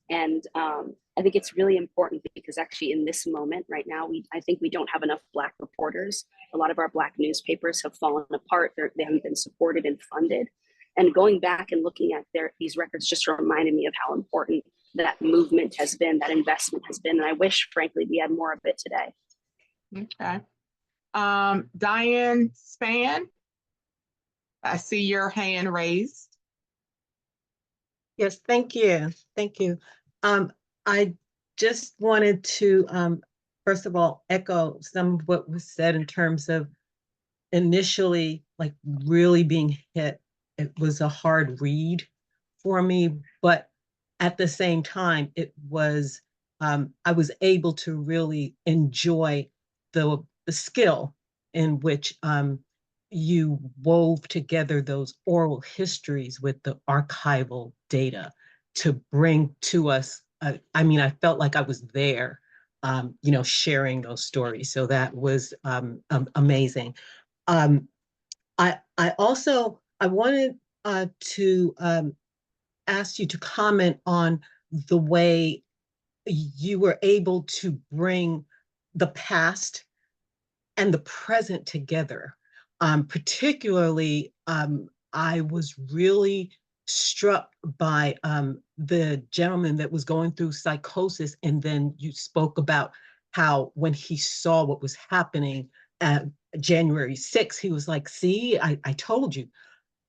And I think it's really important because actually in this moment right now, I think we don't have enough Black reporters. A lot of our Black newspapers have fallen apart. They haven't been supported and funded. And going back and looking at these records just reminded me of how important that movement has been, that investment has been. And I wish, frankly, we had more of it today.
Okay. Diane Spann, I see your hand raised.
Yes, thank you. Thank you. I just wanted to, first of all, echo some of what was said in terms of initially, like really being hit. It was a hard read for me, but at the same time, it was, I was able to really enjoy the skill in which you wove together those oral histories with the archival data to bring to us. I mean, I felt like I was there, sharing those stories. So that was amazing. I wanted to ask you to comment on the way you were able to bring the past and the present together. Particularly, I was really struck by the gentleman that was going through psychosis, and then you spoke about how when he saw what was happening at January 6th, he was like, see, I told you.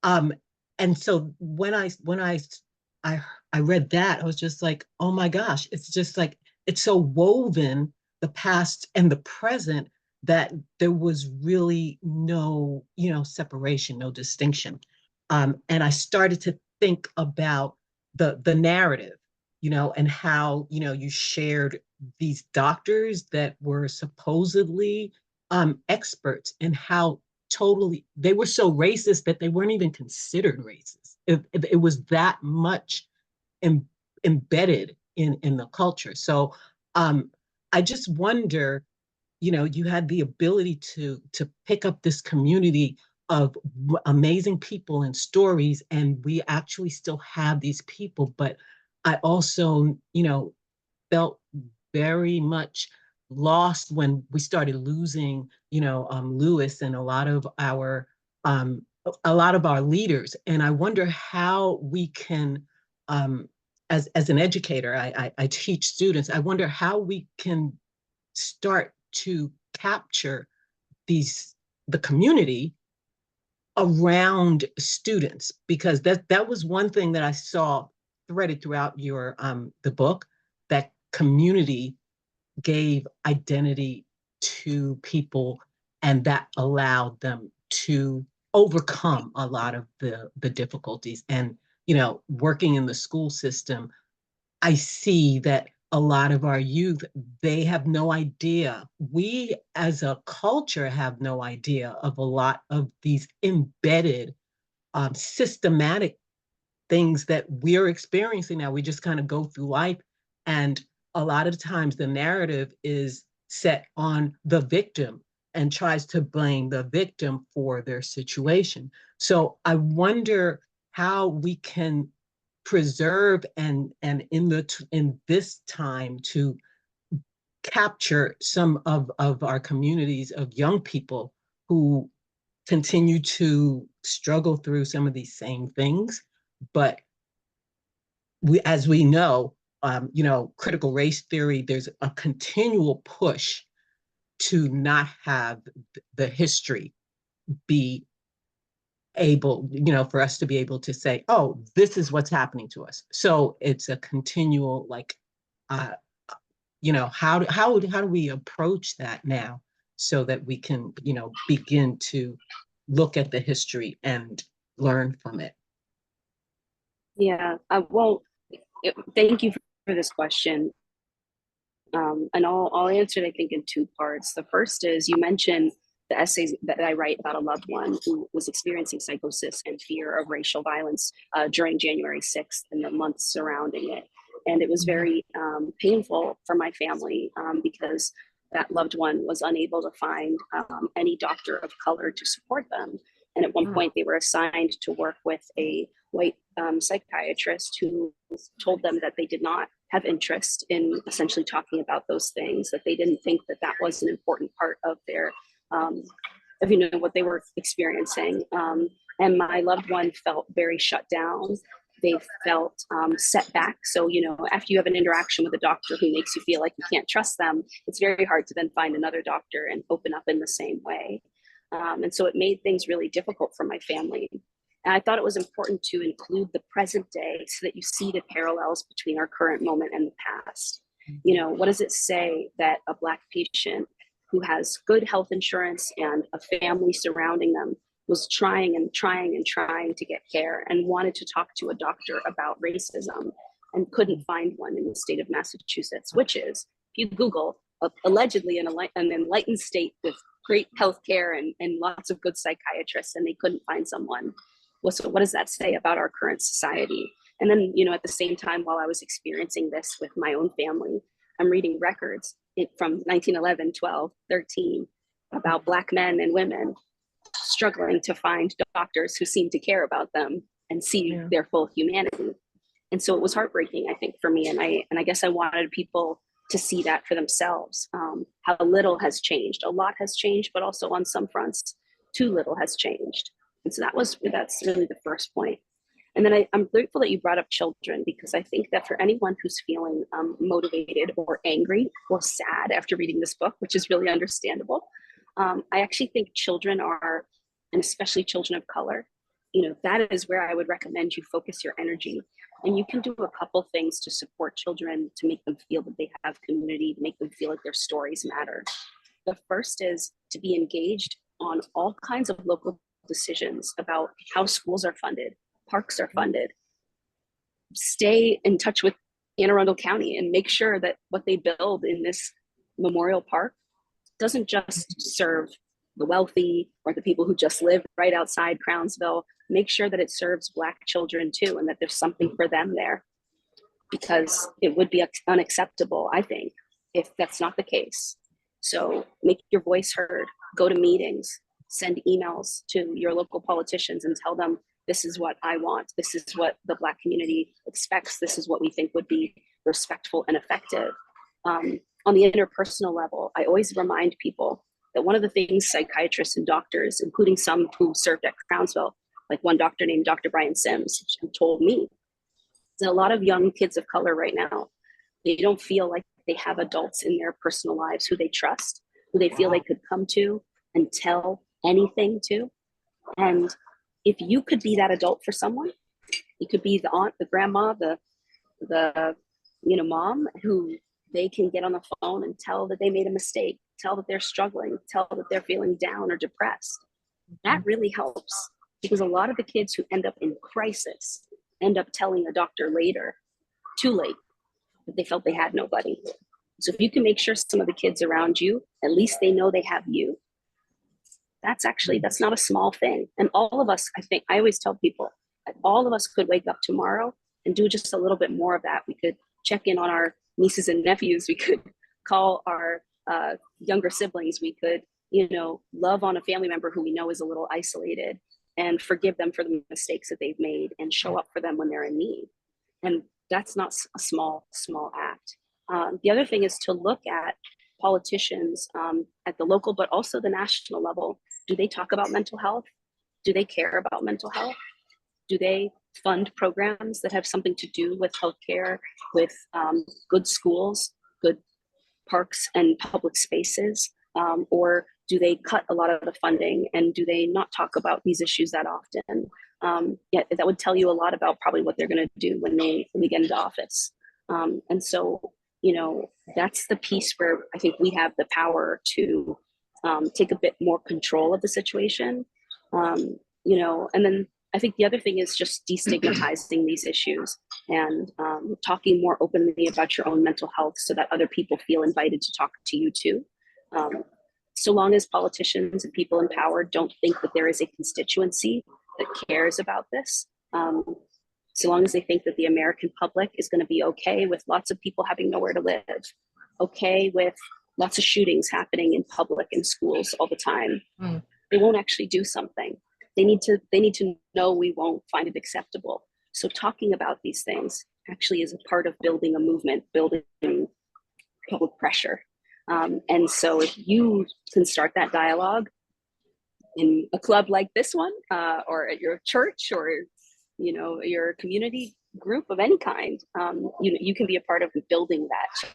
And so when I read that, I was just like, oh my gosh, it's just like, it's so woven, the past and the present, that there was really no, separation, no distinction. And I started to think about the narrative, and how, you shared these doctors that were supposedly experts, and how totally they were so racist that they weren't even considered racist. It was that much embedded in the culture. So I just wonder, you had the ability to pick up this community of amazing people and stories, and we actually still have these people. But I also, felt very much lost when we started losing, Lewis and a lot of our leaders. And I wonder how we can, as an educator, I teach students. I wonder how we can start to capture the community around students, because that was one thing that I saw threaded throughout your the book, that community gave identity to people, and that allowed them to overcome a lot of the difficulties. And working in the school system, I see that a lot of our youth, they have no idea. We as a culture have no idea of a lot of these embedded, systematic things that we're experiencing now. We just kind of go through life, and a lot of times the narrative is set on the victim and tries to blame the victim for their situation. So I wonder how we can preserve and in this time to capture some of our communities of young people who continue to struggle through some of these same things. But as we know, critical race theory, there's a continual push to not have the history be able, for us to be able to say, oh, this is what's happening to us. So it's a continual, how do we approach that now, so that we can, begin to look at the history and learn from it?
Yeah, thank you for this question. And I'll answer it, I think, in two parts. The first is, you mentioned the essays that I write about a loved one who was experiencing psychosis and fear of racial violence during January 6th and the months surrounding it. And it was very painful for my family because that loved one was unable to find any doctor of color to support them. And at one point, they were assigned to work with a white psychiatrist who told them that they did not have interest in essentially talking about those things, that they didn't think that that was an important part of their, what they were experiencing. And my loved one felt very shut down. They felt set back. So, after you have an interaction with a doctor who makes you feel like you can't trust them, it's very hard to then find another doctor and open up in the same way. And so it made things really difficult for my family. And I thought it was important to include the present day so that you see the parallels between our current moment and the past. What does it say that a Black patient who has good health insurance and a family surrounding them was trying to get care and wanted to talk to a doctor about racism and couldn't find one in the state of Massachusetts, which is, if you Google, allegedly an enlightened state with great healthcare and lots of good psychiatrists, and they couldn't find someone. So what does that say about our current society? And then, at the same time, while I was experiencing this with my own family, I'm reading records from 1911, 12, 13 about Black men and women struggling to find doctors who seem to care about them and see their full humanity. And so it was heartbreaking, I think, for me. And I guess I wanted people to see that for themselves, how little has changed. A lot has changed, but also on some fronts, too little has changed. And so that's really the first point. And then I'm grateful that you brought up children, because I think that for anyone who's feeling motivated or angry or sad after reading this book, which is really understandable, I actually think children are, and especially children of color, that is where I would recommend you focus your energy. And you can do a couple things to support children, to make them feel that they have community, to make them feel like their stories matter. The first is to be engaged on all kinds of local decisions about how schools are funded, parks are funded. Stay in touch with Anne Arundel County and make sure that what they build in this memorial park doesn't just serve the wealthy or the people who just live right outside Crownsville. Make sure that it serves Black children too, and that there's something for them there, because it would be unacceptable, I think, if that's not the case. So make your voice heard, go to meetings, send emails to your local politicians and tell them, this is what I want. This is what the Black community expects. This is what we think would be respectful and effective. On the interpersonal level, I always remind people that one of the things psychiatrists and doctors, including some who served at Crownsville, like one doctor named Dr. Brian Sims, who told me that a lot of young kids of color right now, they don't feel like they have adults in their personal lives who they trust, who they feel they could come to and tell anything to. And if you could be that adult for someone, you could be the aunt, the grandma, the mom who they can get on the phone and tell that they made a mistake, tell that they're struggling, tell that they're feeling down or depressed. That really helps, because a lot of the kids who end up in crisis end up telling a doctor later, too late, that they felt they had nobody. So if you can make sure some of the kids around you, at least they know they have you, that's not a small thing. And all of us, I always tell people, all of us could wake up tomorrow and do just a little bit more of that. We could check in on our nieces and nephews. We could call our younger siblings. We could, love on a family member who we know is a little isolated and forgive them for the mistakes that they've made and show up for them when they're in need. And that's not a small act. The other thing is to look at politicians at the local, but also the national level. Do they talk about mental health? Do they care about mental health? Do they fund programs that have something to do with healthcare, with good schools, good parks and public spaces? Or do they cut a lot of the funding, and do they not talk about these issues that often? That would tell you a lot about probably what they're going to do when they get into office. And so, that's the piece where I think we have the power to take a bit more control of the situation. And then I think the other thing is just destigmatizing these issues and talking more openly about your own mental health so that other people feel invited to talk to you too. So long as politicians and people in power don't think that there is a constituency that cares about this, so long as they think that the American public is going to be okay with lots of people having nowhere to live, okay with lots of shootings happening in public and schools all the time, they won't actually do something. They need to know we won't find it acceptable. So talking about these things actually is a part of building a movement, building public pressure. And so if you can start that dialogue in a club like this one, or at your church, or your community group of any kind, you can be a part of building that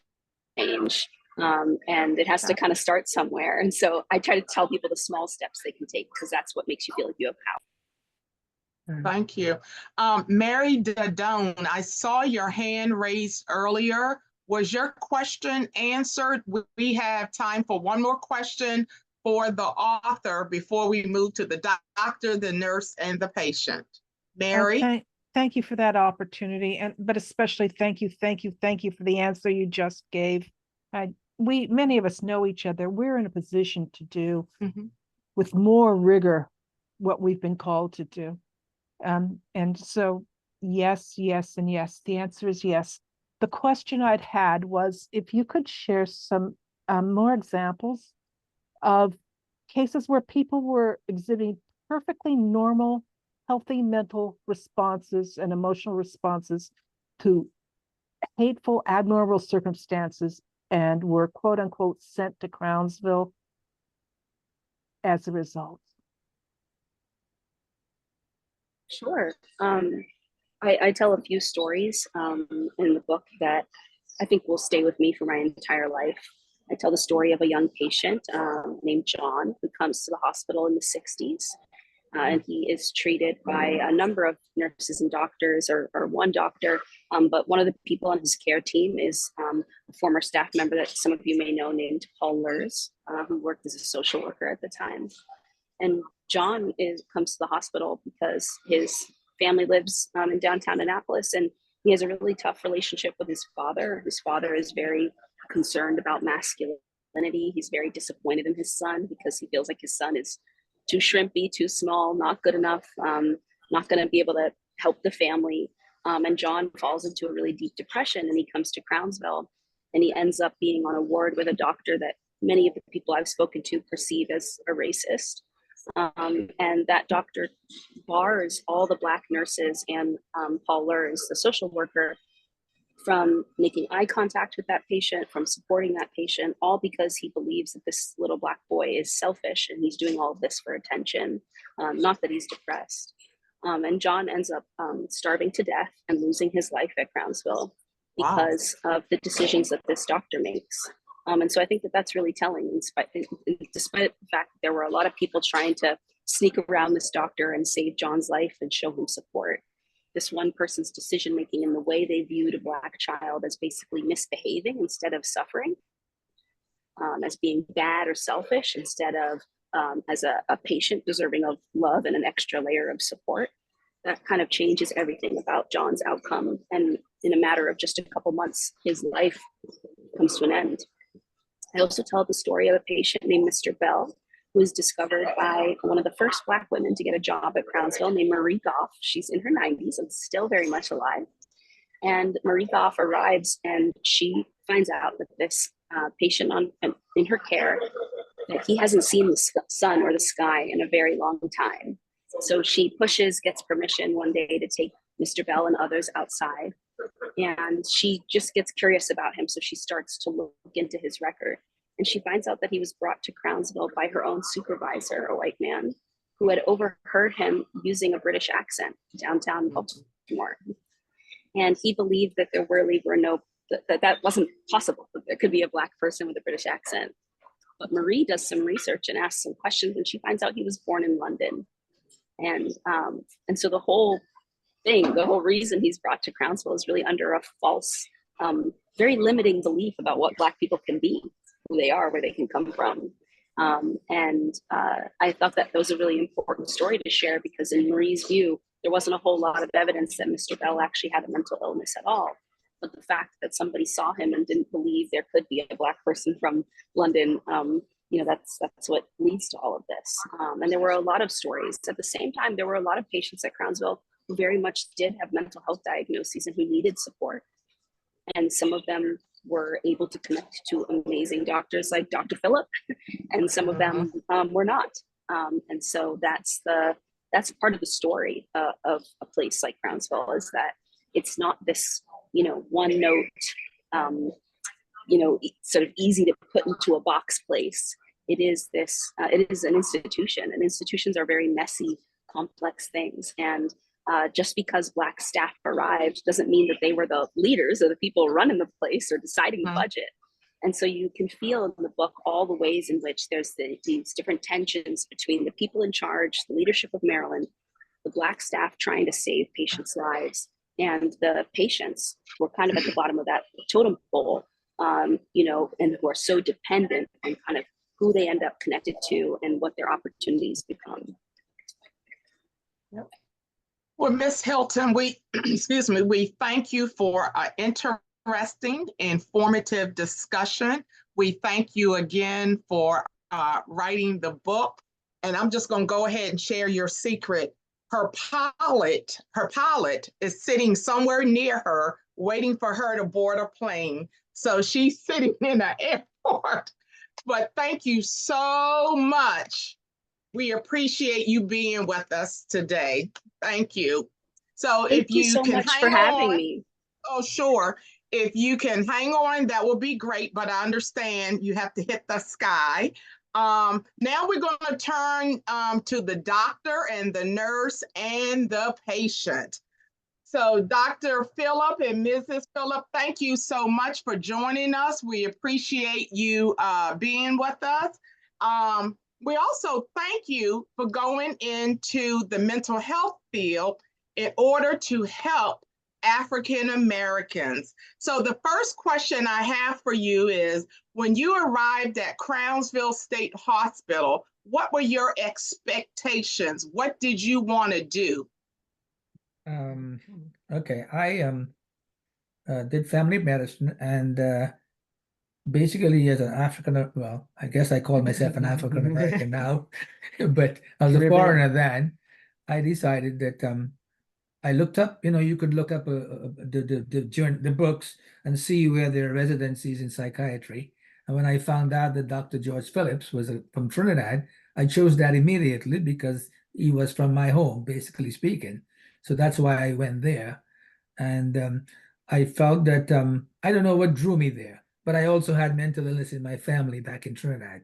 change. And it has to kind of start somewhere. And so I try to tell people the small steps they can take, because that's what makes you feel like you have power.
Thank you. Mary Dadone, I saw your hand raised earlier. Was your question answered? We have time for one more question for the author before we move to the doctor, the nurse, and the patient. Mary?
Okay. Thank you for that opportunity, but especially thank you for the answer you just gave. Many of us know each other. We're in a position to do with more rigor what we've been called to do. And so yes, and yes, the answer is yes. The question I'd had was if you could share some more examples of cases where people were exhibiting perfectly normal, healthy mental responses and emotional responses to hateful, abnormal circumstances, and were quote unquote sent to Crownsville as a result.
Sure. I tell a few stories in the book that I think will stay with me for my entire life. I tell the story of a young patient named John who comes to the hospital in the 60s. And he is treated by a number of nurses and doctors, or one doctor, but one of the people on his care team is a former staff member that some of you may know named Paul Lurs, who worked as a social worker at the time. And John comes to the hospital because his family lives in downtown Annapolis, and He has a really tough relationship with his father. His father is very concerned about masculinity. He's very disappointed in his son because he feels like his son is too shrimpy, too small, not good enough, not going to be able to help the family. And John falls into a really deep depression, and he comes to Crownsville, and he ends up being on a ward with a doctor that many of the people I've spoken to perceive as a racist. And that doctor bars all the Black nurses and Paul Lurs, the social worker, from making eye contact with that patient, from supporting that patient, all because he believes that this little Black boy is selfish and he's doing all of this for attention, not that he's depressed. And John ends up starving to death and losing his life at Crownsville because of the decisions that this doctor makes. And so I think that that's really telling, despite the fact that there were a lot of people trying to sneak around this doctor and save John's life and show him support. This one person's decision making and the way they viewed a Black child as basically misbehaving instead of suffering, as being bad or selfish instead of as a patient deserving of love and an extra layer of support. That kind of changes everything about John's outcome. And in a matter of just a couple months, his life comes to an end. I also tell the story of a patient named Mr. Bell, who was discovered by one of the first Black women to get a job at Crownsville, named Marie Goff. She's in her 90s and still very much alive. And Marie Goff arrives, and she finds out that this patient in her care, that he hasn't seen the sun or the sky in a very long time. So she gets permission one day to take Mr. Bell and others outside. And she just gets curious about him. So she starts to look into his record. And she finds out that he was brought to Crownsville by her own supervisor, a white man, who had overheard him using a British accent downtown Baltimore. And he believed that there really were that wasn't possible, that there could be a Black person with a British accent. But Marie does some research and asks some questions, and she finds out he was born in London. And so the whole reason he's brought to Crownsville is really under a false, very limiting belief about what Black people can be, who they are, where they can come from. I thought that was a really important story to share, because in Marie's view, there wasn't a whole lot of evidence that Mr. Bell actually had a mental illness at all. But the fact that somebody saw him and didn't believe there could be a Black person from London, that's what leads to all of this. And there were a lot of stories. At the same time, there were a lot of patients at Crownsville who very much did have mental health diagnoses and who needed support. And some of them were able to connect to amazing doctors like Dr. Phillip, and some of them were not. And so that's part of the story of a place like Crownsville, is that it's not this, one note, sort of easy to put into a box place. It is it is an institution, and institutions are very messy, complex things. And just because Black staff arrived doesn't mean that they were the leaders or the people running the place or deciding the budget. And so you can feel in the book all the ways in which there's these different tensions between the people in charge, the leadership of Maryland, the Black staff trying to save patients' lives, and the patients who are kind of at the bottom of that totem pole, and who are so dependent on kind of who they end up connected to and what their opportunities become.
Yep. Well, Ms. Hylton, we thank you for an interesting, informative discussion. We thank you again for writing the book. And I'm just going to go ahead and share your secret. Her pilot is sitting somewhere near her, waiting for her to board a plane. So she's sitting in an airport. But thank you so much. We appreciate you being with us today. Thank you. So
Thank you so much for having me.
Oh, sure. If you can hang on, that will be great. But I understand you have to hit the sky. Now we're going to turn to the doctor and the nurse and the patient. So Dr. Phillip and Mrs. Phillip, thank you so much for joining us. We appreciate you being with us. We also thank you for going into the mental health field in order to help African Americans. So the first question I have for you is, when you arrived at Crownsville State Hospital, what were your expectations? What did you want to do?
Okay, I did family medicine, and basically as an African, well, I guess I call myself an African American now, but I was a foreigner then. I decided that I looked up, you could look up the books and see where there are residencies in psychiatry. And when I found out that Dr. George Phillips was from Trinidad, I chose that immediately because he was from my home, basically speaking. So that's why I went there. And I felt that I don't know what drew me there, but I also had mental illness in my family back in Trinidad.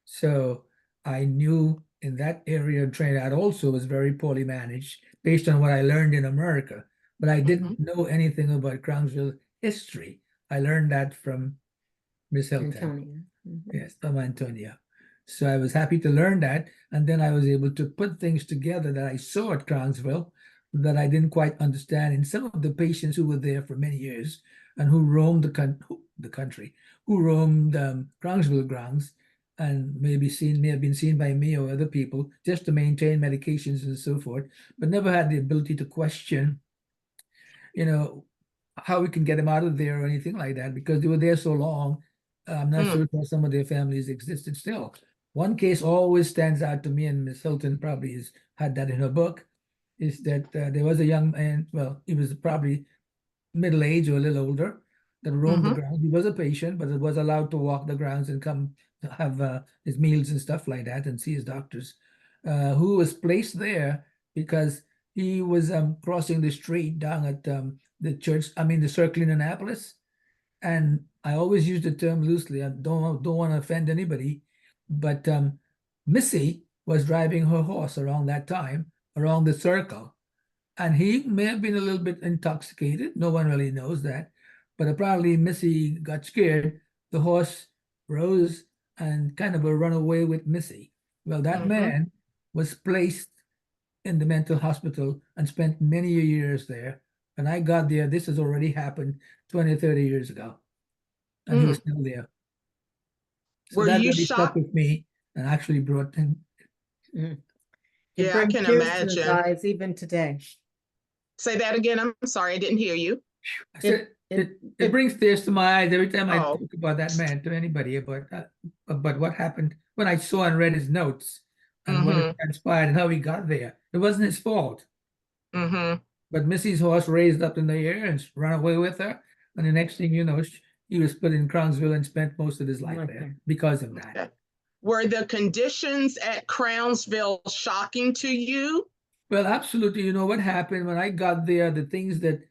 So I knew in that area of Trinidad also was very poorly managed based on what I learned in America. But I didn't know anything about Crownsville history. I learned that from Miss Hylton.
Antonia.
Yes, from Antonia. So I was happy to learn that. And then I was able to put things together that I saw at Crownsville that I didn't quite understand. And some of the patients who were there for many years and who roamed the country, who roamed Crownsville grounds, and may have been seen by me or other people just to maintain medications and so forth, but never had the ability to question, how we can get them out of there or anything like that, because they were there so long. I'm not sure if some of their families existed still. One case always stands out to me, and Miss Hylton probably has had that in her book, is that there was a young man, well, he was probably middle-aged or a little older, that roamed the grounds. He was a patient, but was allowed to walk the grounds and come to have his meals and stuff like that and see his doctors, who was placed there because he was crossing the street down at the church, the circle in Annapolis. And I always use the term loosely. I don't want to offend anybody, but Missy was driving her horse around that time, around the circle. And he may have been a little bit intoxicated. No one really knows that. But apparently Missy got scared. The horse rose and kind of run away with Missy. Well, that man was placed in the mental hospital and spent many years there. When I got there, this has already happened 20, 30 years ago. And he was still there. So
Were
that
you
really stuck
shocked?
with me and actually brought him.
It
Yeah, I
brings
can
tears to his
imagine.
eyes even today.
Say that again. I'm sorry, I didn't hear you.
I said, it brings tears to my eyes every time I
Oh.
talk about that man to anybody about what happened when I saw and read his notes and what had transpired and how he got there. It wasn't his fault. But Missy's horse raised up in the air and ran away with her. And the next thing you know, he was put in Crownsville and spent most of his life there because of that.
Okay. Were the conditions at Crownsville shocking to you?
Well, absolutely. You know what happened when I got there, the things that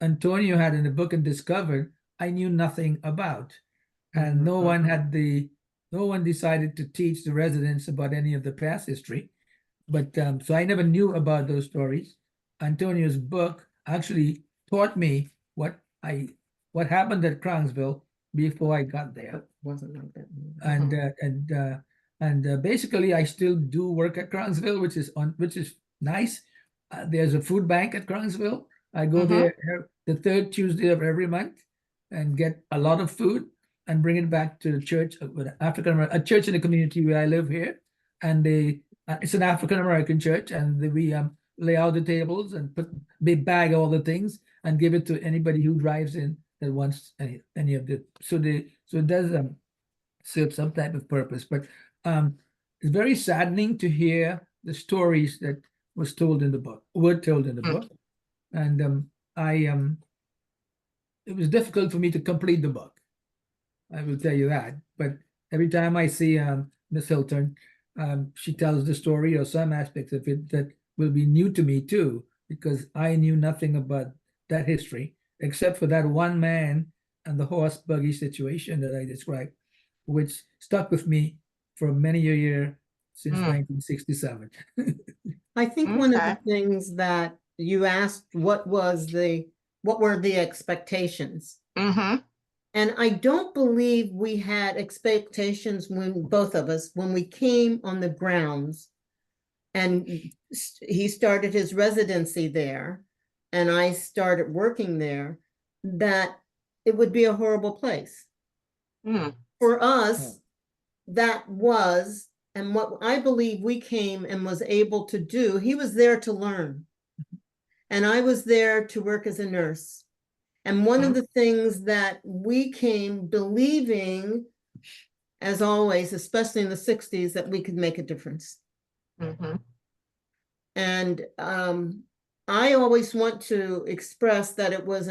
Antonio had in the book and discovered, I knew nothing about. And no one decided to teach the residents about any of the past history. But so I never knew about those stories. Antonio's book actually taught me what happened at Crownsville before I got there.
Wasn't like that.
And basically, I still do work at Crownsville, which is nice. There's a food bank at Crownsville. I go there the third Tuesday of every month and get a lot of food and bring it back to the church, a church in the community where I live here. And it's an African American church, and we lay out the tables and bag all the things and give it to anybody who drives in that wants any of it. So it does serve some type of purpose. But it's very saddening to hear the stories that were told in the book. And it was difficult for me to complete the book. I will tell you that. But every time I see Miss Hylton, she tells the story or some aspects of it that will be new to me too, because I knew nothing about that history except for that one man and the horse buggy situation that I described, which stuck with me for many a year since 1967.
I think one of the things that you asked, what were the expectations? And I don't believe we had expectations both of us, when we came on the grounds and he started his residency there and I started working there, that it would be a horrible place. For us, that was, and what I believe we came and was able to do, he was there to learn. And I was there to work as a nurse. And one of the things that we came believing, as always, especially in the 60s, that we could make a difference. And I always want to express that it was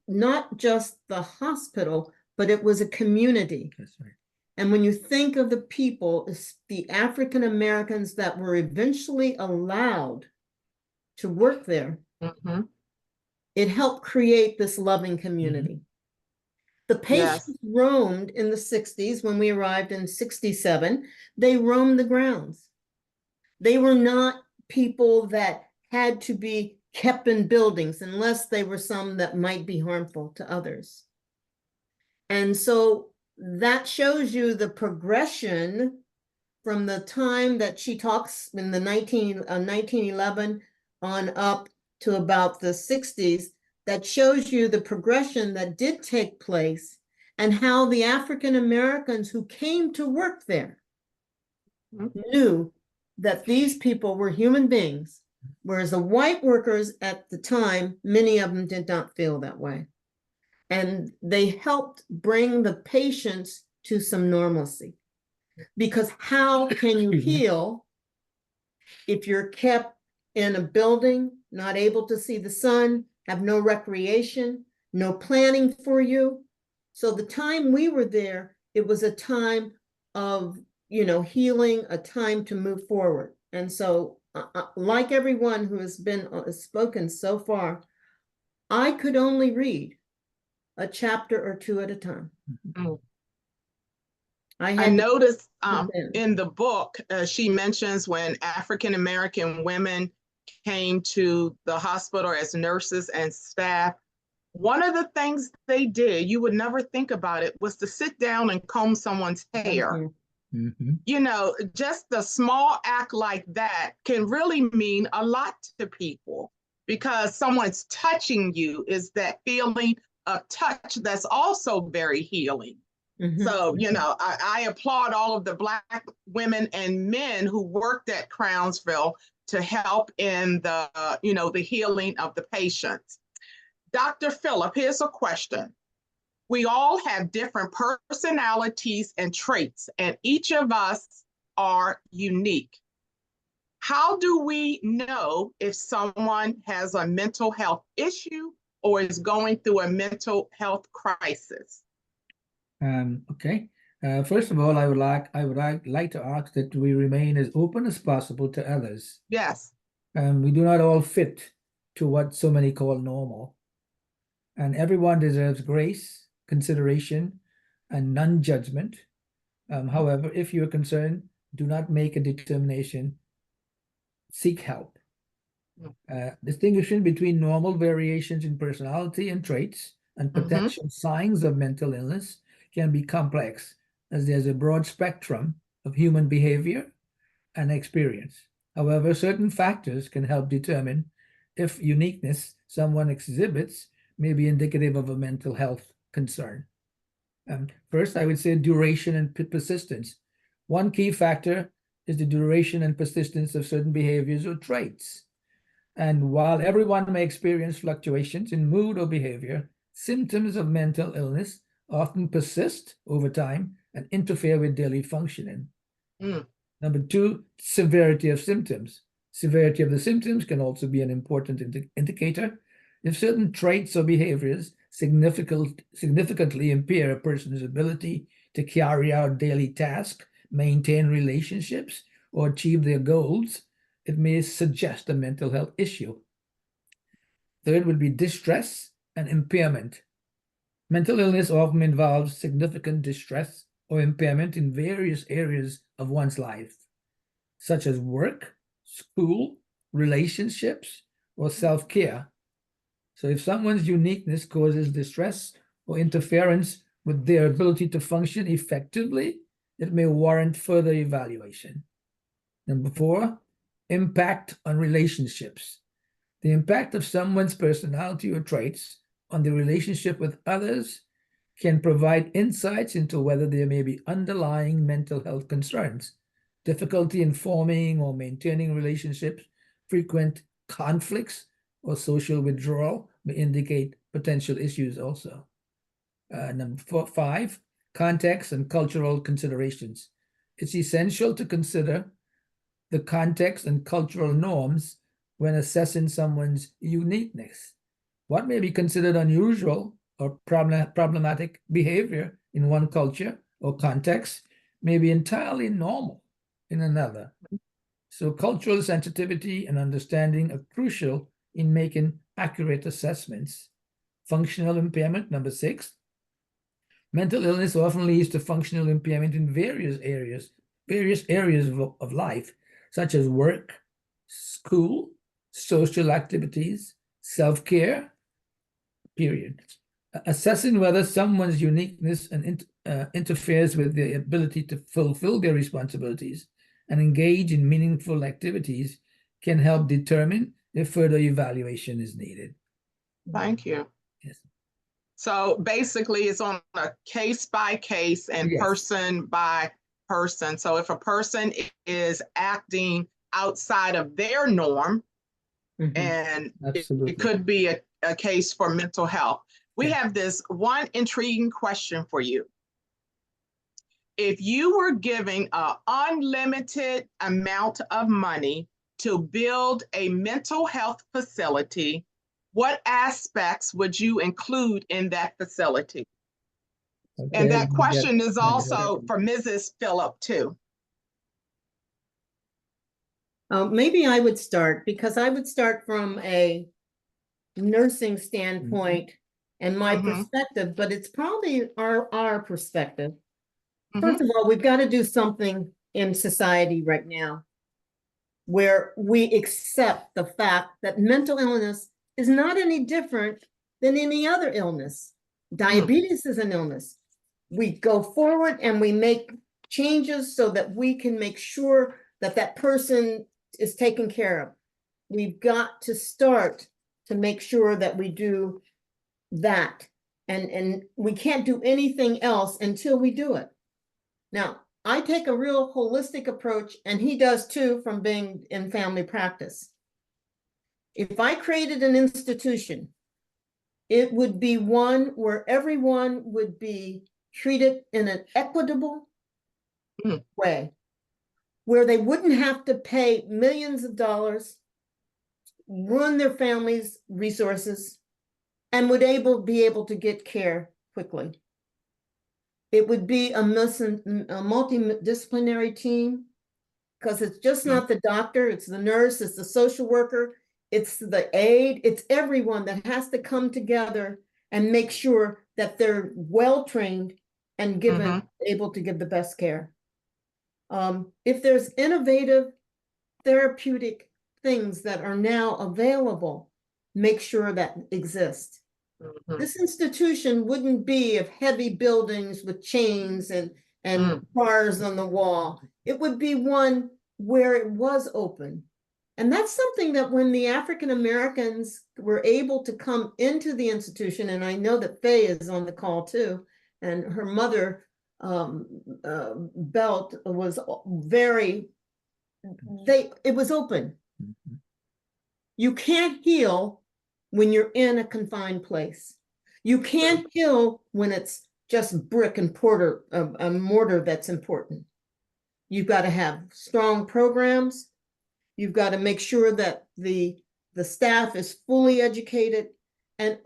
not just the hospital, but it was a community.
That's right.
And when you think of the people, it's the African Americans that were eventually allowed to work there, it helped create this loving community. The patients roamed in the 60s. When we arrived in 67, they roamed the grounds. They were not people that had to be kept in buildings unless they were some that might be harmful to others. And so that shows you the progression from the time that she talks in the 1911 on up to about the 60s, that shows you the progression that did take place and how the African Americans who came to work there knew that these people were human beings, whereas the white workers at the time, many of them did not feel that way. And they helped bring the patients to some normalcy. Because how can you heal if you're kept in a building, not able to see the sun, have no recreation, no planning for you? So the time we were there, it was a time of, healing, a time to move forward. And so like everyone who has been spoken so far, I could only read a chapter or two at a time.
I noticed in the book, she mentions when African American women came to the hospital as nurses and staff, one of the things they did, you would never think about it, was to sit down and comb someone's hair. Just the small act like that can really mean a lot to people, because someone's touching you is that feeling of touch that's also very healing. So, I applaud all of the Black women and men who worked at Crownsville to help in the, the healing of the patients. Dr. Phillip, here's a question. We all have different personalities and traits, and each of us are unique. How do we know if someone has a mental health issue or is going through a mental health crisis?
Okay. First of all, I would like to ask that we remain as open as possible to others.
Yes.
We do not all fit to what so many call normal. And everyone deserves grace, consideration, and non-judgment. However, if you're concerned, do not make a determination. Seek help. Distinguishing between normal variations in personality and traits and potential signs of mental illness can be complex, as there's a broad spectrum of human behavior and experience. However, certain factors can help determine if uniqueness someone exhibits may be indicative of a mental health concern. First, I would say duration and persistence. One key factor is the duration and persistence of certain behaviors or traits. And while everyone may experience fluctuations in mood or behavior, symptoms of mental illness often persist over time and interfere with daily functioning. Number two, severity of symptoms. Severity of the symptoms can also be an important indicator. If certain traits or behaviors significantly impair a person's ability to carry out daily tasks, maintain relationships, or achieve their goals, it may suggest a mental health issue. Third would be distress and impairment. Mental illness often involves significant distress or impairment in various areas of one's life, such as work, school, relationships, or self-care. So if someone's uniqueness causes distress or interference with their ability to function effectively, it may warrant further evaluation. Number four, impact on relationships. The impact of someone's personality or traits on the relationship with others can provide insights into whether there may be underlying mental health concerns. Difficulty in forming or maintaining relationships, frequent conflicts, or social withdrawal may indicate potential issues also. Number 5, context and cultural considerations. It's essential to consider the context and cultural norms when assessing someone's uniqueness. What may be considered unusual or problematic behavior in one culture or context may be entirely normal in another. So cultural sensitivity and understanding are crucial in making accurate assessments. Functional impairment, number 6. Mental illness often leads to functional impairment in various areas of life, such as work, school, social activities, self-care, period. Assessing whether someone's uniqueness and interferes with their ability to fulfill their responsibilities and engage in meaningful activities can help determine if further evaluation is needed.
Thank you.
Yes.
So basically, it's on a case by case and
Yes.
person by person. So if a person is acting outside of their norm, and
Absolutely.
it could be a case for mental health. We have this one intriguing question for you. If you were giving an unlimited amount of money to build a mental health facility, what aspects would you include in that facility? And that question is also for Mrs. Phillip too.
Maybe I would start, because I would start from a nursing standpoint and my perspective, but it's probably our perspective. First of all, we've got to do something in society right now where we accept the fact that mental illness is not any different than any other illness. Diabetes is an illness. We go forward and we make changes so that we can make sure that that person is taken care of. We've got to start to make sure that we do that. And we can't do anything else until we do it. Now, I take a real holistic approach, and he does too, from being in family practice. If I created an institution, it would be one where everyone would be treated in an equitable way, where they wouldn't have to pay millions of dollars, ruin their families' resources, and would be able to get care quickly. It would be a multidisciplinary team, because it's just not the doctor, it's the nurse, it's the social worker, it's the aide, it's everyone that has to come together and make sure that they're well-trained and able to give the best care. If there's innovative therapeutic things that are now available, make sure that exist. This institution wouldn't be of heavy buildings with chains and bars on the wall. It would be one where it was open. And that's something that when the African Americans were able to come into the institution, and I know that Faye is on the call too, and her mother, Belt, was it was open. You can't heal when you're in a confined place. You can't heal when it's just brick and mortar that's important. You've got to have strong programs. You've got to make sure that the staff is fully educated and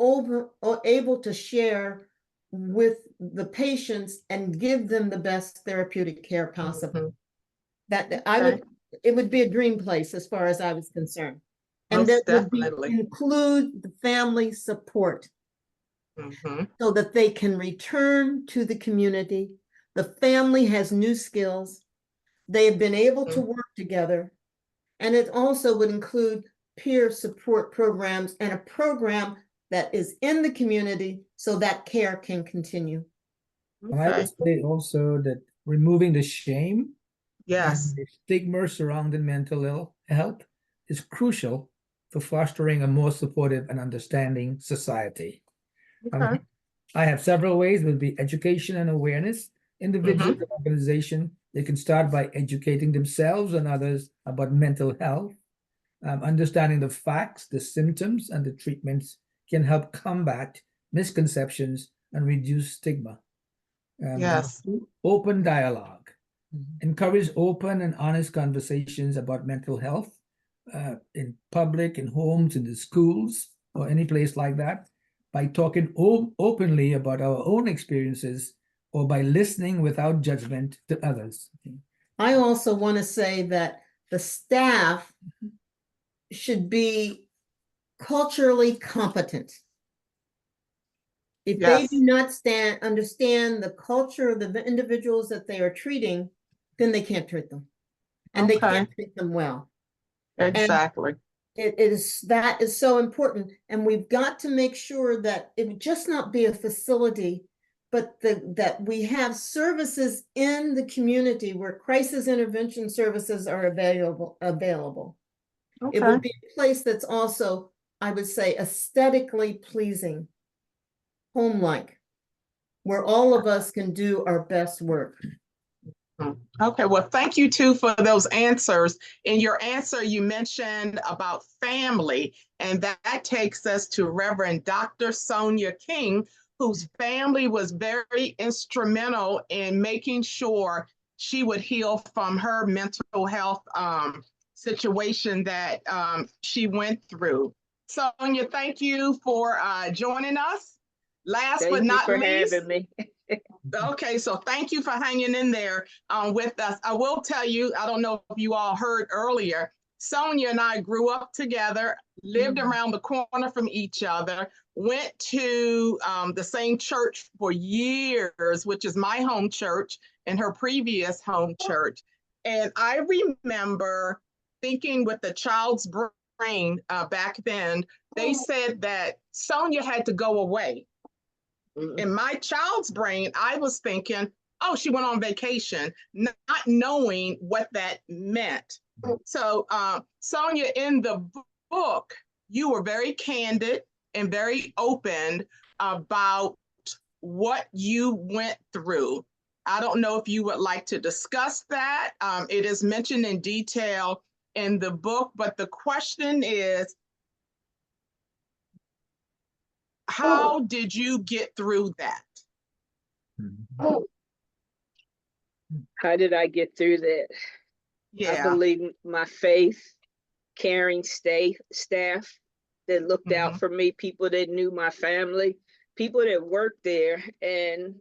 able to share with the patients and give them the best therapeutic care possible. It would be a dream place as far as I was concerned. And that would include the family support so that they can return to the community. The family has new skills. They have been able to work together. And it also would include peer support programs and a program that is in the community so that care can continue.
I would say also that removing the shame,
and
the stigma surrounding mental health is crucial for fostering a more supportive and understanding society. I have several ways. It would be education and awareness. Individuals and organizations, they can start by educating themselves and others about mental health, understanding the facts, the symptoms, and the treatments can help combat misconceptions and reduce stigma.
Yes.
Open dialogue. Encourage open and honest conversations about mental health in public, in homes, in the schools, or any place like that, by talking openly about our own experiences or by listening without judgment to others.
I also want to say that the staff should be culturally competent. If they do not understand the culture of the individuals that they are treating, then they can't treat them. And they can't treat them well.
Exactly.
That is so important. And we've got to make sure that it would just not be a facility, but that we have services in the community where crisis intervention services are available. It would be a place that's also, I would say, aesthetically pleasing, home-like, where all of us can do our best work.
Okay, well, thank you too for those answers. In your answer, you mentioned about family, and that takes us to Reverend Dr. Sonia King, whose family was very instrumental in making sure she would heal from her mental health situation that she went through. Sonia, thank you for joining us. Last but not least,
having me.
Okay, so thank you for hanging in there with us. I will tell you, I don't know if you all heard earlier, Sonia and I grew up together, lived around the corner from each other, went to the same church for years, which is my home church and her previous home church. And I remember thinking with the child's brain back then, they said that Sonia had to go away. In my child's brain, I was thinking, oh, she went on vacation, not knowing what that meant. So, Sonia, in the book, you were very candid and very open about what you went through. I don't know if you would like to discuss that. It is mentioned in detail in the book, but the question is, how did you get through that?
How did I get through that? I believe my faith, caring staff that looked out for me, people that knew my family, people that worked there. And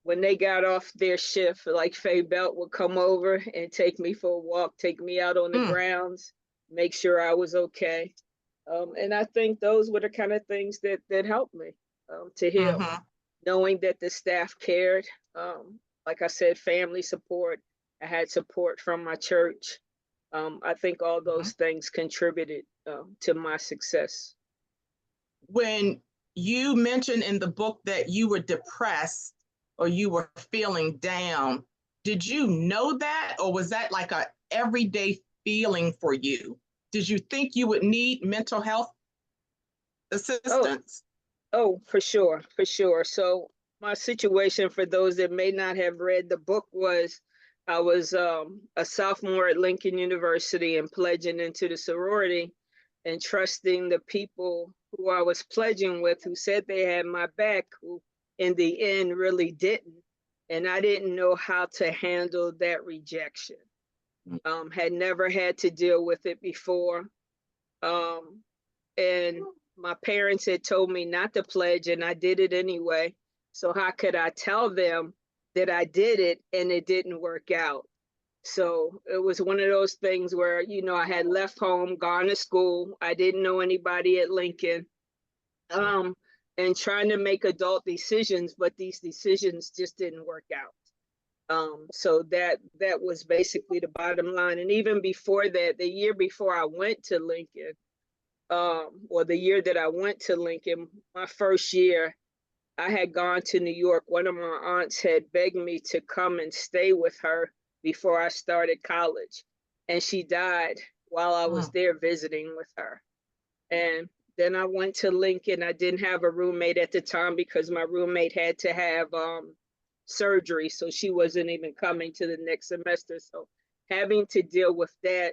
when they got off their shift, like Faye Belt would come over and take me for a walk, take me out on the grounds, make sure I was okay. And I think those were the kind of things that helped me to heal. Knowing that the staff cared, like I said, family support. I had support from my church. I think all those things contributed to my success.
When you mentioned in the book that you were depressed or you were feeling down, did you know that, or was that like a everyday feeling for you? Did you think you would need mental health assistance?
Oh, for sure, for sure. So my situation, for those that may not have read the book, was I was a sophomore at Lincoln University and pledging into the sorority and trusting the people who I was pledging with, who said they had my back, who in the end really didn't. And I didn't know how to handle that rejection. Had never had to deal with it before. And my parents had told me not to pledge, and I did it anyway. So how could I tell them that I did it and it didn't work out? So it was one of those things where, you know, I had left home, gone to school. I didn't know anybody at Lincoln, and trying to make adult decisions, but these decisions just didn't work out. So that was basically the bottom line. And even before that, the year before I went to Lincoln, or the year that I went to Lincoln, my first year, I had gone to New York. One of my aunts had begged me to come and stay with her before I started college. And she died while I was there visiting with her. And then I went to Lincoln. I didn't have a roommate at the time because my roommate had to have surgery. So she wasn't even coming to the next semester. So having to deal with that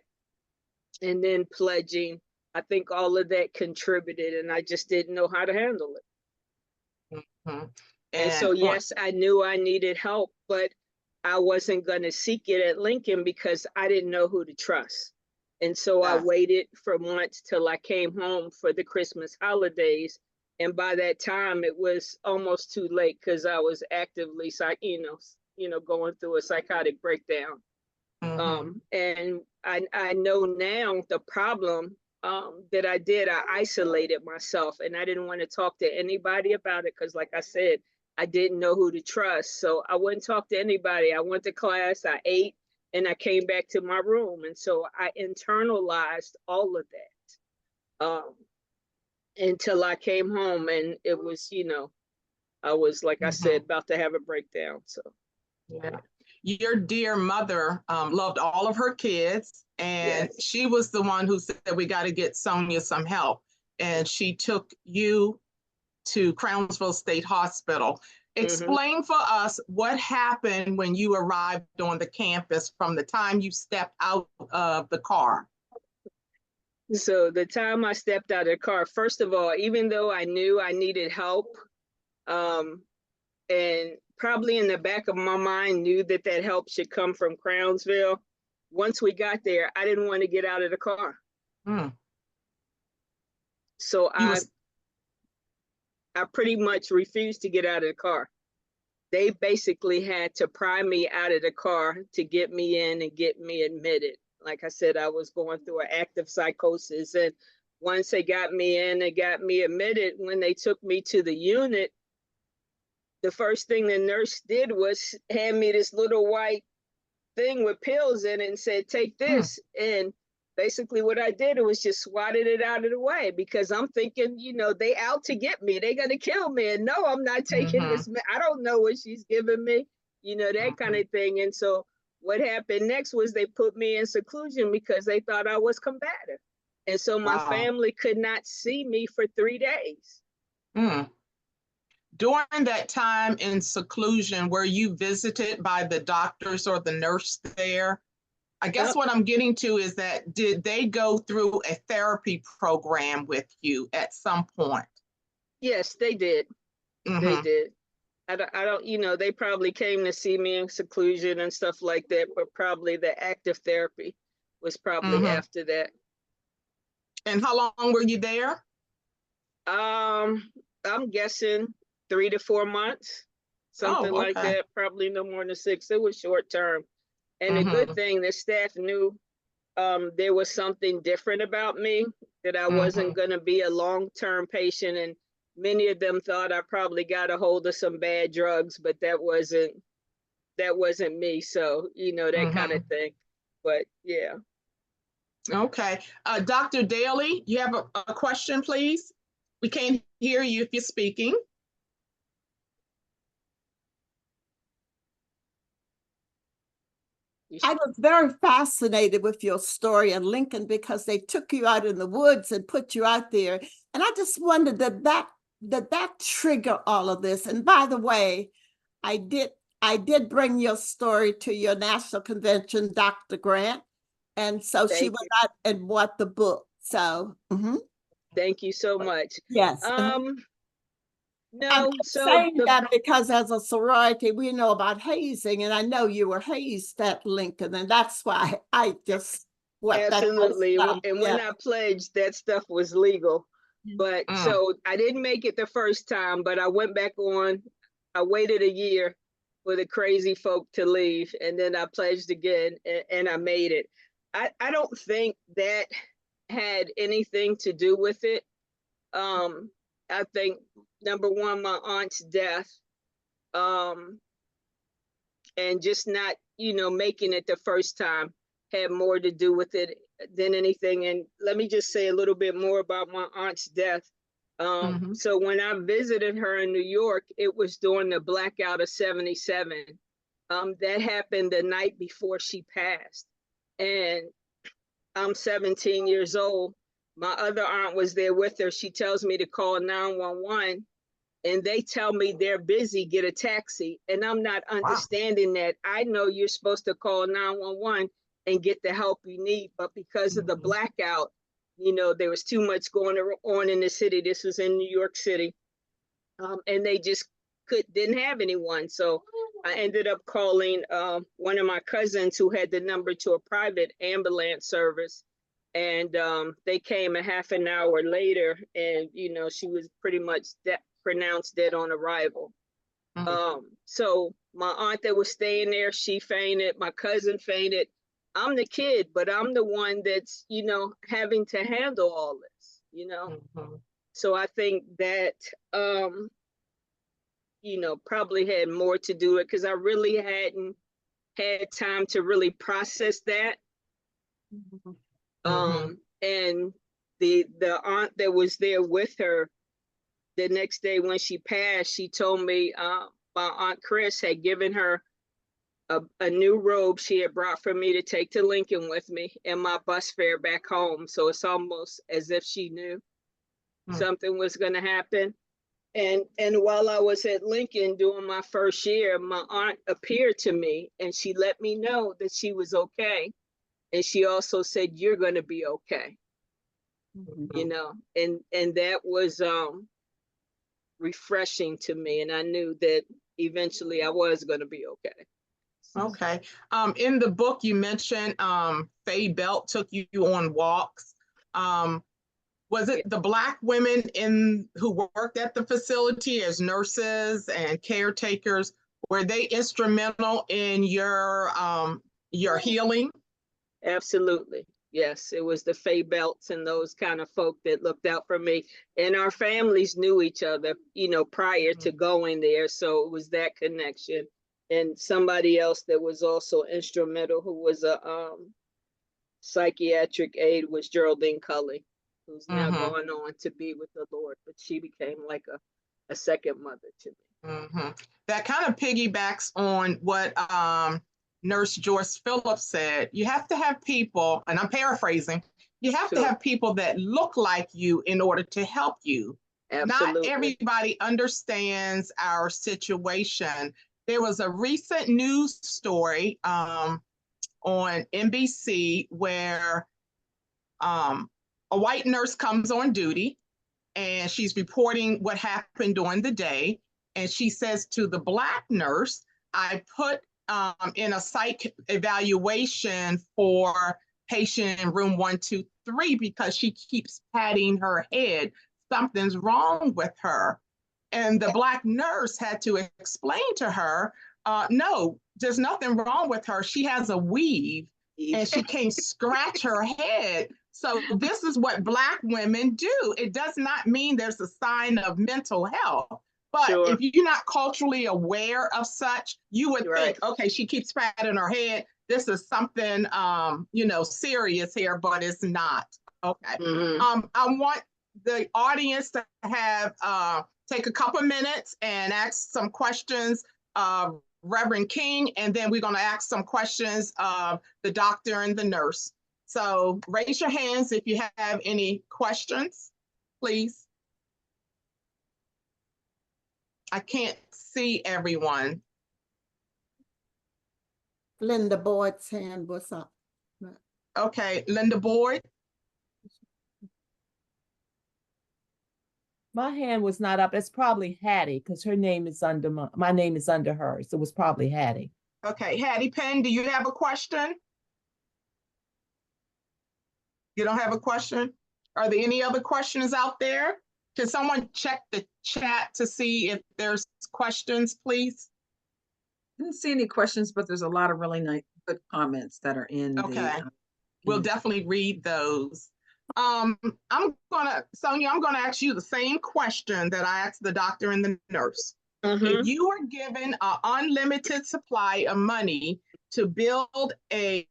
and then pledging I think all of that contributed, and I just didn't know how to handle it.
Mhm.
And so, yes, I knew I needed help, but I wasn't going to seek it at Lincoln because I didn't know who to trust. And so I waited for months till I came home for the Christmas holidays. And by that time, it was almost too late because I was actively, going through a psychotic breakdown. And I know now the problem that I did. I isolated myself, and I didn't want to talk to anybody about it because, like I said, I didn't know who to trust. So I wouldn't talk to anybody. I went to class, I ate, and I came back to my room. And so I internalized all of that until I came home, and it was, I was, like I said, about to have a breakdown. So,
yeah. Your dear mother loved all of her kids, and she was the one who said, we got to get Sonia some help. And she took you to Crownsville State Hospital. Explain for us what happened when you arrived on the campus from the time you stepped out of the car.
So the time I stepped out of the car, first of all, even though I knew I needed help, and probably in the back of my mind knew that that help should come from Crownsville, once we got there, I didn't want to get out of the car. So I pretty much refused to get out of the car. They basically had to pry me out of the car to get me in and get me admitted. Like I said, I was going through an active psychosis. And once they got me in and got me admitted, when they took me to the unit, the first thing the nurse did was hand me this little white thing with pills in it and said, take this. And basically what I did was just swatted it out of the way because I'm thinking, they out to get me. They're going to kill me. And no, I'm not taking this. I don't know what she's giving me, that kind of thing. And so what happened next was they put me in seclusion because they thought I was combative. And so my family could not see me for 3 days.
During that time in seclusion, were you visited by the doctors or the nurse there? I guess what I'm getting to is that did they go through a therapy program with you at some point?
Yes, they did. They did. I don't, they probably came to see me in seclusion and stuff like that, but probably the active therapy was probably after that.
And how long were you there?
I'm guessing 3 to 4 months, something like that. Probably no more than 6. It was short term. And the good thing, the staff knew there was something different about me, that I wasn't going to be a long-term patient. And many of them thought I probably got a hold of some bad drugs, but that wasn't me. So, that kind of thing. But yeah.
Okay. Dr. Daly, you have a question, please? We can't hear you if you're speaking.
I was very fascinated with your story in Lincoln because they took you out in the woods and put you out there. And I just wondered did that trigger all of this? And by the way, I did bring your story to your national convention, Dr. Grant. And so she went out and bought the book. So
thank you so much.
Yes.
No,
I'm saying that because as a sorority, we know about hazing, and I know you were hazed at Lincoln, and that's why I just
absolutely. And when I pledged, that stuff was legal. But so I didn't make it the first time, but I went back on. I waited a year for the crazy folk to leave, and then I pledged again, and I made it. I don't think that had anything to do with it. I think number one, my aunt's death, and just not, making it the first time had more to do with it than anything. And let me just say a little bit more about my aunt's death. So when I visited her in New York, it was during the blackout of 77. That happened the night before she passed. And I'm 17 years old. My other aunt was there with her. She tells me to call 911, and they tell me they're busy, get a taxi. And I'm not understanding that. I know you're supposed to call 911 and get the help you need, but because of the blackout, there was too much going on in the city. This was in New York City. And they just didn't have anyone. So I ended up calling one of my cousins who had the number to a private ambulance service. And they came a half an hour later, and she was pretty much pronounced dead on arrival. So my aunt that was staying there, she fainted. My cousin fainted. I'm the kid, but I'm the one that's having to handle all this. So I think that probably had more to do with it, because I really hadn't had time to really process that. And the aunt that was there with her the next day when she passed, she told me my Aunt Chris had given her a new robe she had brought for me to take to Lincoln with me, and my bus fare back home. So it's almost as if she knew something was going to happen. And while I was at Lincoln doing my first year, my aunt appeared to me and she let me know that she was okay. And she also said, "You're going to be okay." And that was refreshing to me. And I knew that eventually I was going to be okay.
Okay. In the book, you mentioned Faye Belt took you on walks. Was it the Black women who worked at the facility as nurses and caretakers? Were they instrumental in your healing?
Absolutely. Yes, it was the Faye Belts and those kind of folk that looked out for me. And our families knew each other, prior to going there. So it was that connection. And somebody else that was also instrumental, who was a psychiatric aide, was Geraldine Cully, who's now going on to be with the Lord. But she became like a second mother to me.
That kind of piggybacks on what Nurse Joyce Phillips said. You have to have people, and I'm paraphrasing, you have to have people that look like you in order to help you.
Absolutely.
Not everybody understands our situation. There was a recent news story on NBC where a white nurse comes on duty and she's reporting what happened during the day. And she says to the Black nurse, "I put in a psych evaluation for patient in room 123 because she keeps patting her head. Something's wrong with her." And the Black nurse had to explain to her, no, there's nothing wrong with her. She has a weave and she can't scratch her head. So this is what Black women do. It does not mean there's a sign of mental health. But if you're not culturally aware of such, you would think, okay, she keeps patting her head. This is something, serious here, but it's not. Okay. I want the audience to have take a couple minutes and ask some questions of Reverend King, and then we're going to ask some questions of the doctor and the nurse. So raise your hands if you have any questions, please. I can't see everyone.
Linda Boyd's hand was up.
Okay, Linda Boyd.
My hand was not up. It's probably Hattie, because her name is under my name is under hers. So it was probably Hattie.
Okay, Hattie Penn, do you have a question? You don't have a question? Are there any other questions out there? Can someone check the chat to see if there's questions, please?
Didn't see any questions, but there's a lot of really nice, good comments that are in.
Okay, we'll definitely read those. Sonia, I'm gonna ask you the same question that I asked the doctor and the nurse. If you were given an unlimited supply of money to build a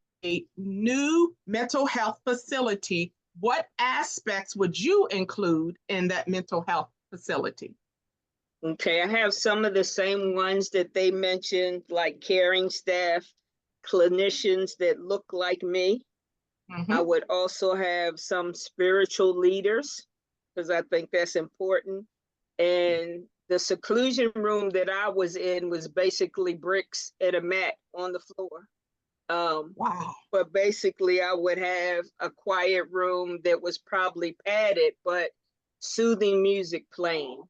new mental health facility, what aspects would you include in that mental health facility?
Okay, I have some of the same ones that they mentioned, like caring staff, clinicians that look like me. I would also have some spiritual leaders, because I think that's important. And the seclusion room that I was in was basically bricks and a mat on the floor.
Wow.
But basically I would have a quiet room that was probably padded, but soothing music playing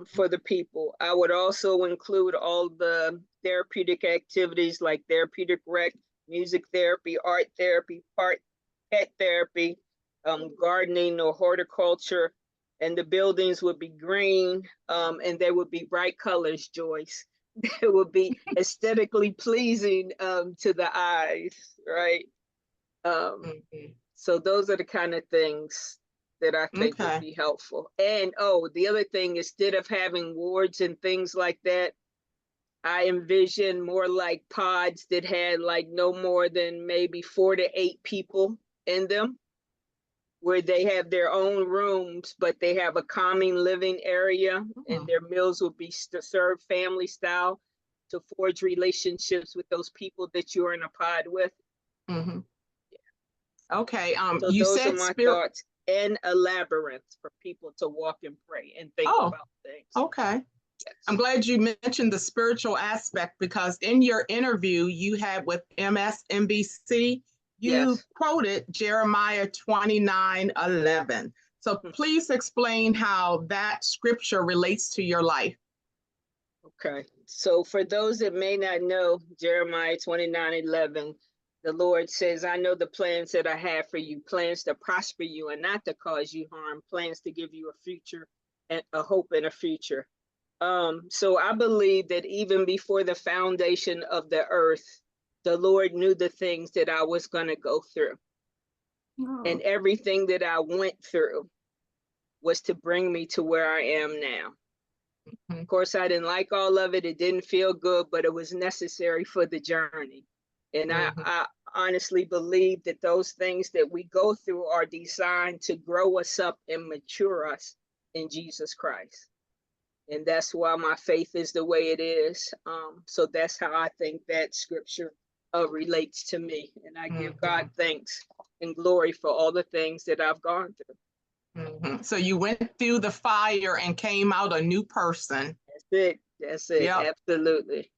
for the people. I would also include all the therapeutic activities like therapeutic rec, music therapy, art therapy, pet therapy, gardening or horticulture, and the buildings would be green, and they would be bright colors, Joyce. It would be aesthetically pleasing to the eyes, right? So those are the kind of things that I think would be helpful. And the other thing, instead of having wards and things like that, I envision more like pods that had like no more than maybe 4 to 8 people in them, where they have their own rooms, but they have a calming living area, and their meals would be served family style to forge relationships with those people that you're in a pod with.
Okay.
So
You
those
said
are my thoughts, and a labyrinth for people to walk and pray and think about things.
Okay. I'm glad you mentioned the spiritual aspect, because in your interview you had with MSNBC, you quoted Jeremiah 29:11. So please explain how that scripture relates to your life.
Okay. So for those that may not know, Jeremiah 29:11, the Lord says, I know the plans that I have for you, plans to prosper you and not to cause you harm, plans to give you a future and a hope and a future. So I believe that even before the foundation of the earth, the Lord knew the things that I was going to go through. And everything that I went through was to bring me to where I am now. Of course, I didn't like all of it. It didn't feel good, but it was necessary for the journey. And I honestly believe that those things that we go through are designed to grow us up and mature us in Jesus Christ. And that's why my faith is the way it is. So that's how I think that scripture relates to me. And I give God thanks and glory for all the things that I've gone through.
So you went through the fire and came out a new person.
That's it. That's it. Yep. Absolutely.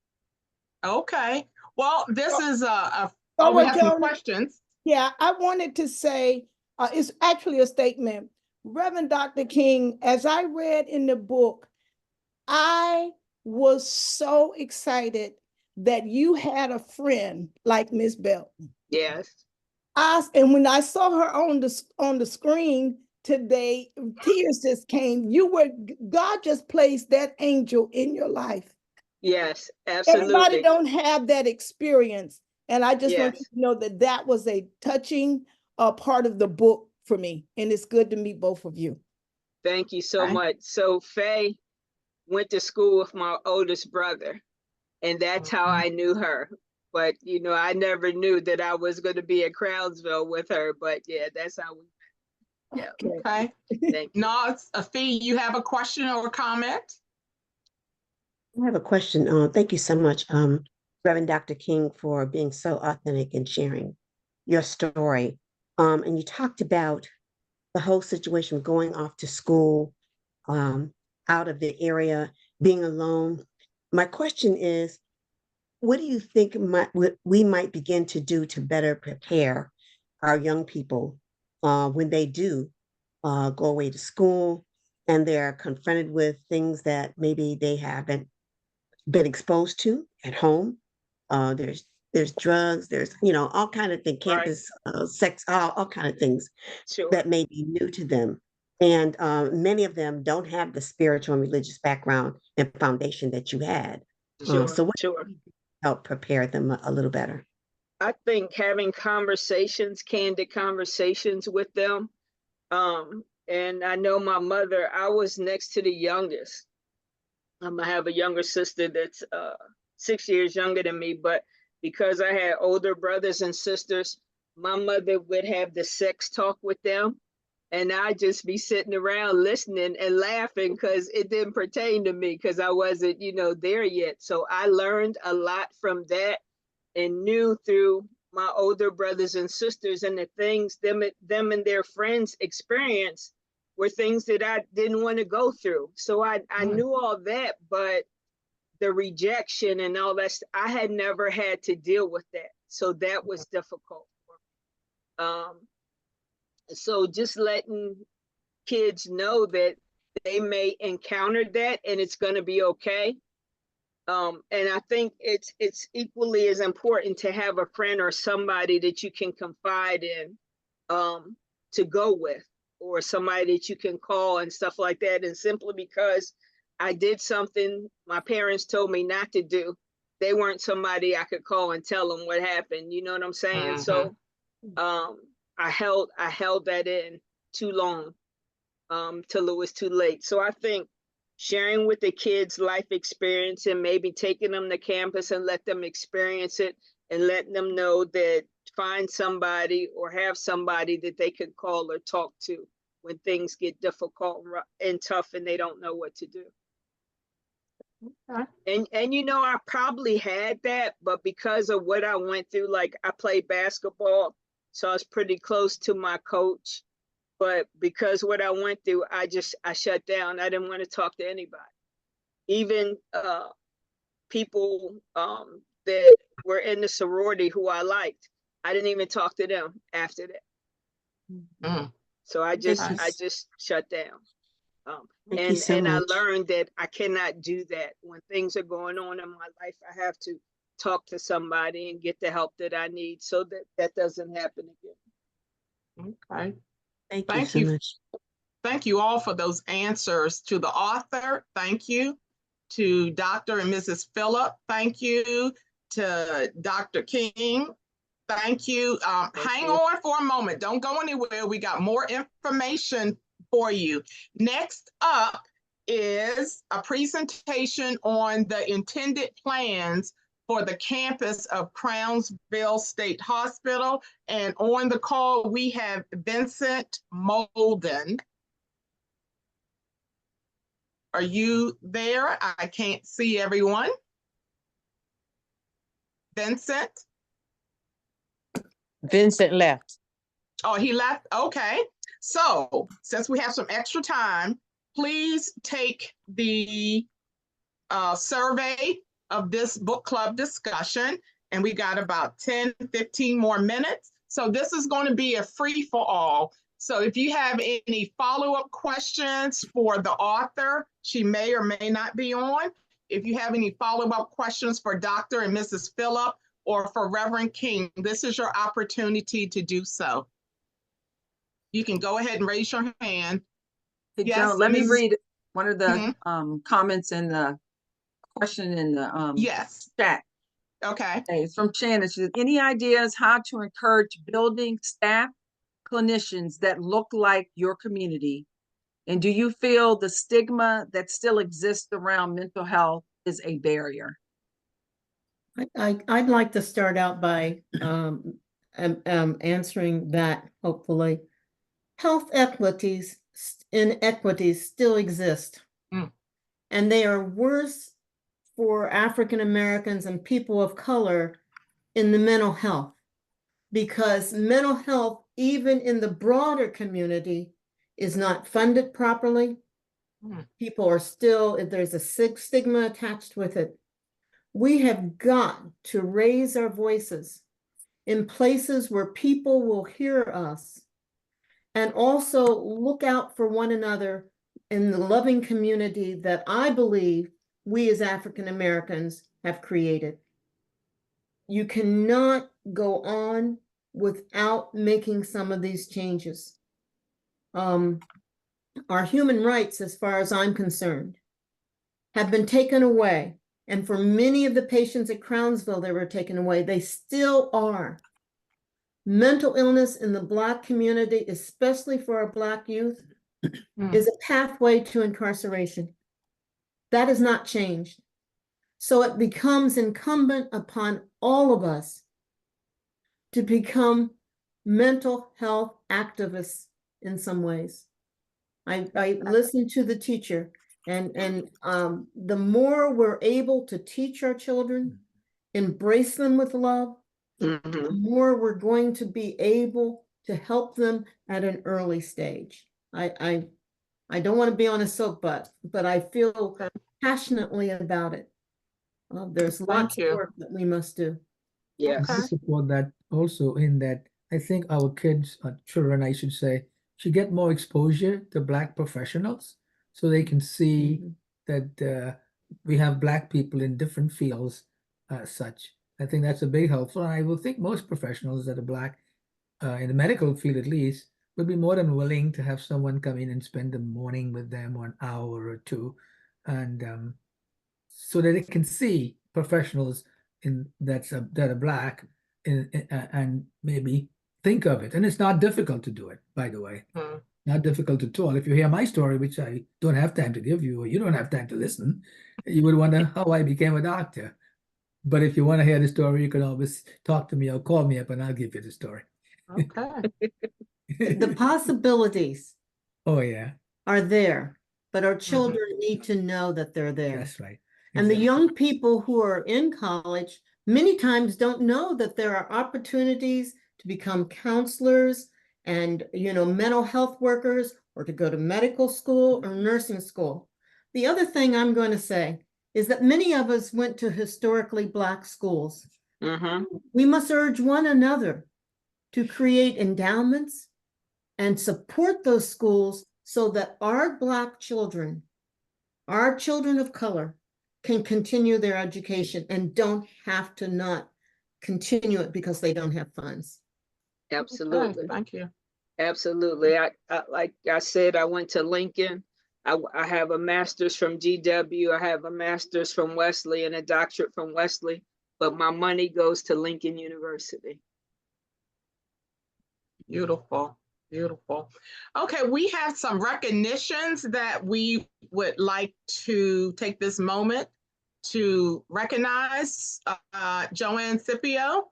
Okay. Well, this is
we
have some questions.
Yeah, I wanted to say, it's actually a statement. Reverend Dr. King, as I read in the book, I was so excited that you had a friend like Miss Belton.
Yes.
And when I saw her on the screen today, tears just came. God just placed that angel in your life.
Yes, absolutely.
Everybody don't have that experience. And I just want you to know that that was a touching part of the book for me. And it's good to meet both of you.
Thank you so much. So Faye went to school with my oldest brother, and that's how I knew her. But, you know, I never knew that I was going to be at Crownsville with her. But yeah, that's how we met. Yeah.
Okay.
Thank you.
No, Fee, you have a question or a comment?
I have a question. Thank you so much, Reverend Dr. King, for being so authentic and sharing your story. And you talked about the whole situation going off to school, out of the area, being alone. My question is, what do you think we might begin to do to better prepare our young people when they do go away to school and they're confronted with things that maybe they haven't been exposed to at home? There's drugs, there's all kind of things, campus sex, all kind of things that may be new to them. And many of them don't have the spiritual and religious background and foundation that you had. So what help prepare them a little better?
I think having conversations, candid conversations with them. And I know my mother, I was next to the youngest. I have a younger sister that's 6 years younger than me, but because I had older brothers and sisters, my mother would have the sex talk with them. And I'd just be sitting around listening and laughing because it didn't pertain to me because I wasn't, there yet. So I learned a lot from that and knew through my older brothers and sisters and the things them and their friends experience were things that I didn't want to go through. So I knew all that, but the rejection and all that, I had never had to deal with that. So that was difficult. So just letting kids know that they may encounter that and it's going to be okay. And I think it's equally as important to have a friend or somebody that you can confide in, to go with, or somebody that you can call and stuff like that. And simply because I did something my parents told me not to do, they weren't somebody I could call and tell them what happened. You know what I'm saying? So I held that in too long, till it was too late. So I think sharing with the kids life experience and maybe taking them to campus and let them experience it and letting them know that find somebody or have somebody that they could call or talk to when things get difficult and tough and they don't know what to do. And you know, I probably had that, but because of what I went through, like I played basketball, so I was pretty close to my coach. But because what I went through, I shut down. I didn't want to talk to anybody. Even people that were in the sorority who I liked, I didn't even talk to them after that. So I just shut down. And I learned that I cannot do that. When things are going on in my life, I have to talk to somebody and get the help that I need so that that doesn't happen again.
Okay.
Thank you so much.
Thank you all for those answers. To the author, thank you. To Dr. and Mrs. Phillip, thank you. To Dr. King, thank you. Hang on for a moment. Don't go anywhere. We got more information for you. Next up is a presentation on the intended plans for the campus of Crownsville State Hospital. And on the call, we have Vincent Molden. Are you there? I can't see everyone. Vincent?
Vincent left.
Oh, he left? Okay. So since we have some extra time, please take the survey of this book club discussion. And we got about 10, 15 more minutes. So this is going to be a free for all. So if you have any follow-up questions for the author, she may or may not be on. If you have any follow-up questions for Dr. and Mrs. Phillip or for Reverend King, this is your opportunity to do so. You can go ahead and raise your hand.
Hey,
Yes,
Joan, let me
Mrs.
read one of the comments in the question in the chat.
Okay.
It's from Shannon. She says, any ideas how to encourage building staff, clinicians that look like your community? And do you feel the stigma that still exists around mental health is a barrier?
I'd like to start out by answering that, hopefully. Health inequities still exist. And they are worse for African Americans and people of color in the mental health, because mental health, even in the broader community, is not funded properly. People are still, there's a stigma attached with it. We have got to raise our voices in places where people will hear us, and also look out for one another in the loving community that I believe we as African Americans have created. You cannot go on without making some of these changes. Our human rights, as far as I'm concerned, have been taken away. And for many of the patients at Crownsville, they were taken away. They still are. Mental illness in the Black community, especially for our Black youth, is a pathway to incarceration. That has not changed. So it becomes incumbent upon all of us to become mental health activists in some ways. I listened to the teacher, and the more we're able to teach our children, embrace them with love, the more we're going to be able to help them at an early stage. I don't want to be on a soapbox, but I feel passionately about it. There's lots of work that we must do.
Yes.
I support that also in that I think our kids, children, I should say, should get more exposure to Black professionals so they can see that we have Black people in different fields such. I think that's a big helpful. And I will think most professionals that are Black, in the medical field at least, would be more than willing to have someone come in and spend the morning with them or an hour or two. And so that it can see professionals that are Black and maybe think of it. And it's not difficult to do it, by the way. Not difficult at all. If you hear my story, which I don't have time to give you, or you don't have time to listen, you would wonder how I became a doctor. But if you want to hear the story, you can always talk to me or call me up and I'll give you the story.
Okay.
The possibilities
Oh, yeah.
are there, but our children need to know that they're there.
That's right.
And the young people who are in college many times don't know that there are opportunities to become counselors and, mental health workers, or to go to medical school or nursing school. The other thing I'm going to say is that many of us went to historically Black schools. We must urge one another to create endowments and support those schools so that our Black children, our children of color, can continue their education and don't have to not continue it because they don't have funds.
Absolutely.
Okay, thank you.
Absolutely. I like I said, I went to Lincoln. I have a master's from GW. I have a master's from Wesley and a doctorate from Wesley, but my money goes to Lincoln University.
Beautiful. Beautiful. Okay, we have some recognitions that we would like to take this moment to recognize. Joanne Scipio,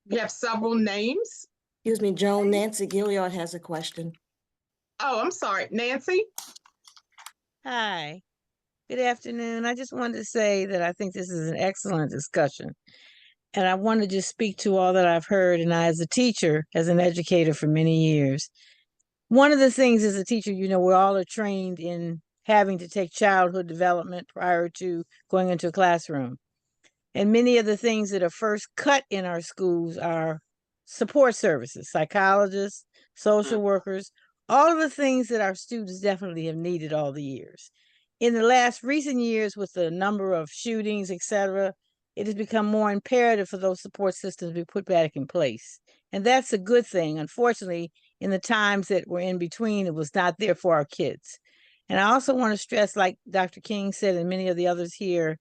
we have several names.
Excuse me, Joan. Nancy Gilliard has a question.
Oh, I'm sorry, Nancy.
Hi, good afternoon. I just wanted to say that I think this is an excellent discussion. And I want to just speak to all that I've heard. And I, as a teacher, as an educator for many years, one of the things as a teacher, we all are trained in having to take childhood development prior to going into a classroom. And many of the things that are first cut in our schools are support services, psychologists, social workers, all of the things that our students definitely have needed all the years. In the last recent years, with the number of shootings, etc., it has become more imperative for those support systems to be put back in place. And that's a good thing. Unfortunately, in the times that were in between, it was not there for our kids. And I also want to stress, like Dr. King said, and many of the others here,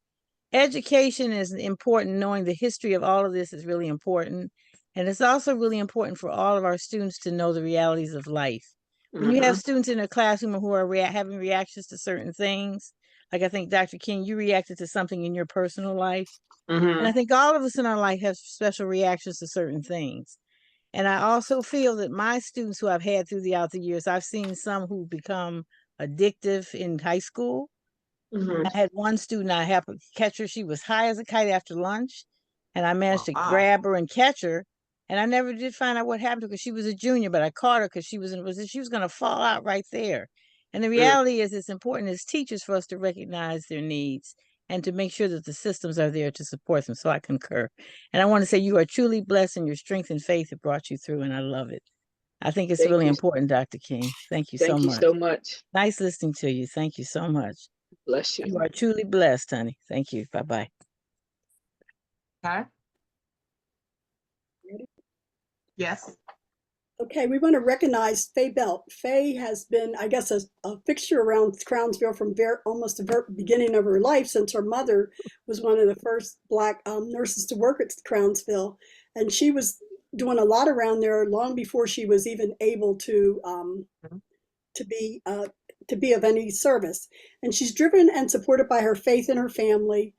education is important. Knowing the history of all of this is really important. And it's also really important for all of our students to know the realities of life. When you have students in a classroom who are having reactions to certain things, like I think Dr. King, you reacted to something in your personal life. And I think all of us in our life have special reactions to certain things. And I also feel that my students who I've had throughout the years, I've seen some who become addictive in high school. I had one student, I happened to catch her. She was high as a kite after lunch. And I managed to grab her and catch her. And I never did find out what happened to her because she was a junior, but I caught her because she was going to fall out right there. And the reality is it's important as teachers for us to recognize their needs and to make sure that the systems are there to support them. So I concur. And I want to say you are truly blessed, and your strength and faith have brought you through, and I love it. I think it's really important, Dr. King. Thank you so much.
Thank you so much.
Nice listening to you. Thank you so much.
Bless you.
You are truly blessed, honey. Thank you. Bye-bye.
Okay. Yes.
Okay, we want to recognize Faye Belt. Faye has been, I guess, a fixture around Crownsville from almost the beginning of her life, since her mother was one of the first Black nurses to work at Crownsville. And she was doing a lot around there long before she was even able to be of any service. And she's driven and supported by her faith in her family.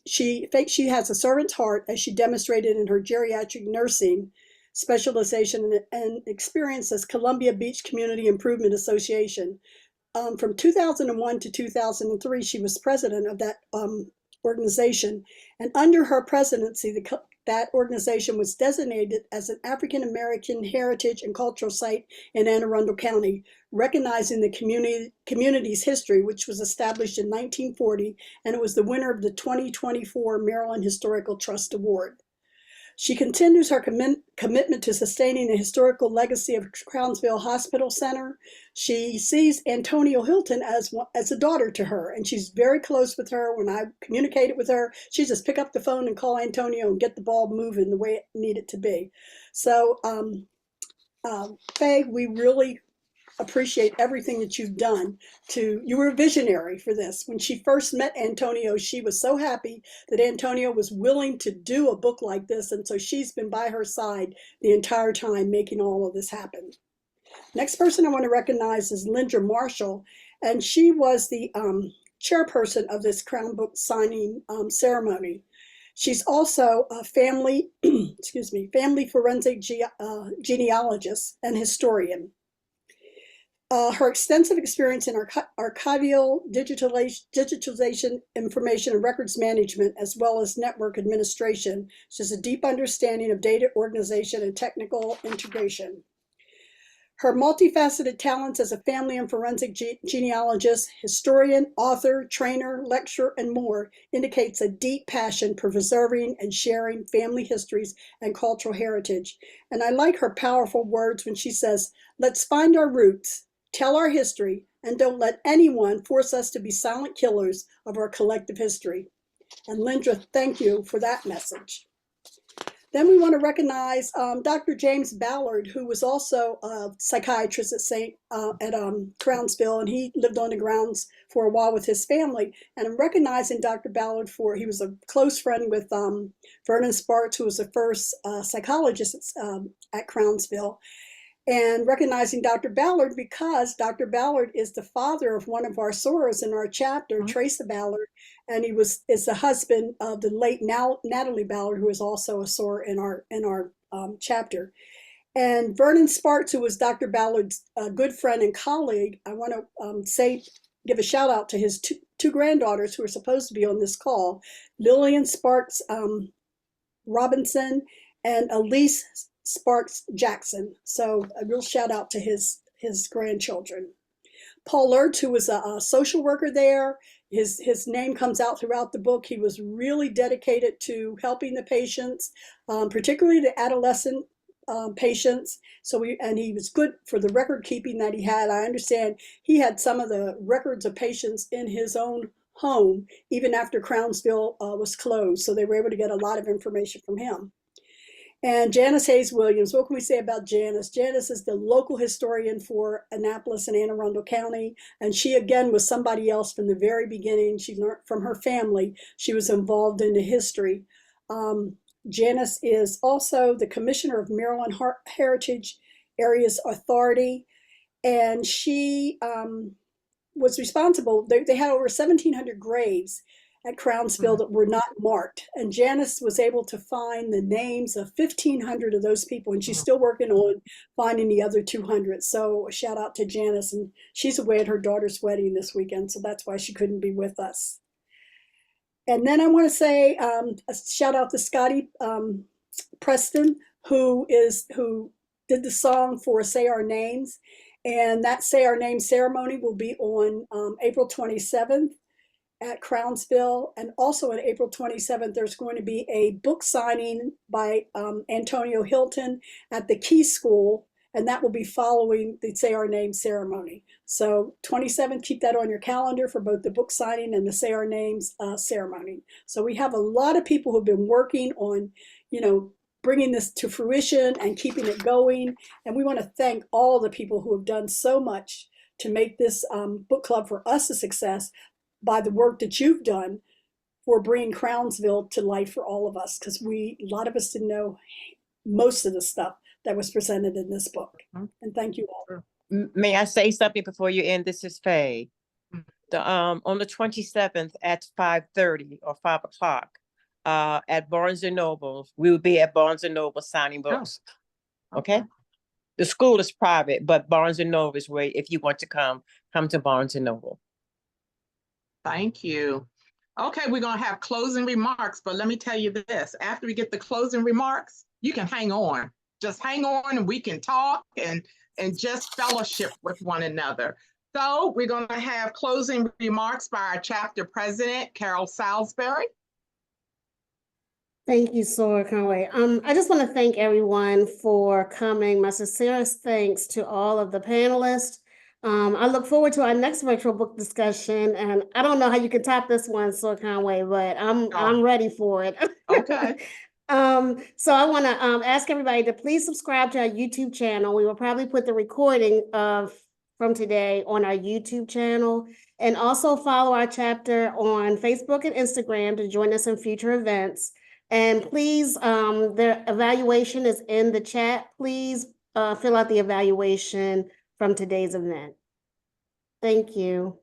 She has a servant's heart, as she demonstrated in her geriatric nursing specialization and experience as Columbia Beach Community Improvement Association. From 2001 to 2003, she was president of that organization. And under her presidency, that organization was designated as an African American heritage and cultural site in Anne Arundel County, recognizing the community's history, which was established in 1940, and it was the winner of the 2024 Maryland Historical Trust Award. She continues her commitment to sustaining the historical legacy of Crownsville Hospital Center. She sees Antonia Hylton as a daughter to her, and she's very close with her. When I communicated with her, she just pick up the phone and call Antonia and get the ball moving the way it needed to be. So, Faye, we really appreciate everything that you've done. You were a visionary for this. When she first met Antonio, she was so happy that Antonio was willing to do a book like this, and so she's been by her side the entire time making all of this happen. Next person I want to recognize is Linda Marshall, and she was the chairperson of this Crown Book signing ceremony. She's also a family, family forensic genealogist and historian. Her extensive experience in archival, digitalization, information and records management, as well as network administration. She has a deep understanding of data organization and technical integration. Her multifaceted talents as a family and forensic genealogist, historian, author, trainer, lecturer, and more indicates a deep passion for preserving and sharing family histories and cultural heritage. And I like her powerful words when she says, "Let's find our roots, tell our history, and don't let anyone force us to be silent killers of our collective history." And Linda, thank you for that message. Then we want to recognize Dr. James Ballard, who was also a psychiatrist at Crownsville, and he lived on the grounds for a while with his family. And I'm recognizing Dr. Ballard he was a close friend with Vernon Sparks, who was the first psychologist at Crownsville. And recognizing Dr. Ballard because Dr. Ballard is the father of one of our sorors in our chapter, Tracy Ballard, and is the husband of the late Natalie Ballard, who is also a soror in our chapter. And Vernon Sparks, who was Dr. Ballard's good friend and colleague, I want to give a shout out to his two granddaughters who are supposed to be on this call, Lillian Sparks Robinson and Elise Sparks Jackson. So a real shout out to his grandchildren. Paul Lurch, who was a social worker there, his name comes out throughout the book. He was really dedicated to helping the patients, particularly the adolescent patients. And he was good for the record keeping that he had. I understand he had some of the records of patients in his own home, even after Crownsville was closed. So they were able to get a lot of information from him. And Janice Hayes Williams, what can we say about Janice? Janice is the local historian for Annapolis and Anne Arundel County. And she, again, was somebody else from the very beginning. She learned from her family. She was involved in the history. Janice is also the commissioner of Maryland Heritage Areas Authority. And she was responsible. They had over 1,700 graves at Crownsville that were not marked. And Janice was able to find the names of 1,500 of those people, and she's still working on finding the other 200. So a shout out to Janice, and she's away at her daughter's wedding this weekend, so that's why she couldn't be with us. And then I want to say a shout out to Scotty Preston, who did the song for Say Our Names. And that Say Our Names ceremony will be on April 27th. At Crownsville, and also on April 27th, there's going to be a book signing by Antonia Hylton at the Key School, and that will be following the Say Our Name ceremony. So 27th, keep that on your calendar for both the book signing and the Say Our Names ceremony. So we have a lot of people who've been working on, bringing this to fruition and keeping it going, and we want to thank all the people who have done so much to make this book club for us a success, by the work that you've done for bringing Crownsville to life for all of us, because a lot of us didn't know most of the stuff that was presented in this book. And thank you all.
May I say something before you end? This is Faye. On the 27th at 5:30 or 5 o'clock at Barnes & Noble, we will be at Barnes & Noble signing books. Okay? The school is private, but Barnes & Noble is where, if you want to come to Barnes & Noble.
Thank you. Okay, we're going to have closing remarks, but let me tell you this. After we get the closing remarks, you can hang on. Just hang on and we can talk and just fellowship with one another. So we're going to have closing remarks by our chapter president, Carol Salisbury.
Thank you, Sora Conway. I just want to thank everyone for coming. My sincerest thanks to all of the panelists. I look forward to our next virtual book discussion, and I don't know how you can top this one, Sora Conway, but I'm ready for it.
Okay.
So I want to ask everybody to please subscribe to our YouTube channel. We will probably put the recording from today on our YouTube channel, and also follow our chapter on Facebook and Instagram to join us in future events. And please, the evaluation is in the chat. Please fill out the evaluation from today's event. Thank you.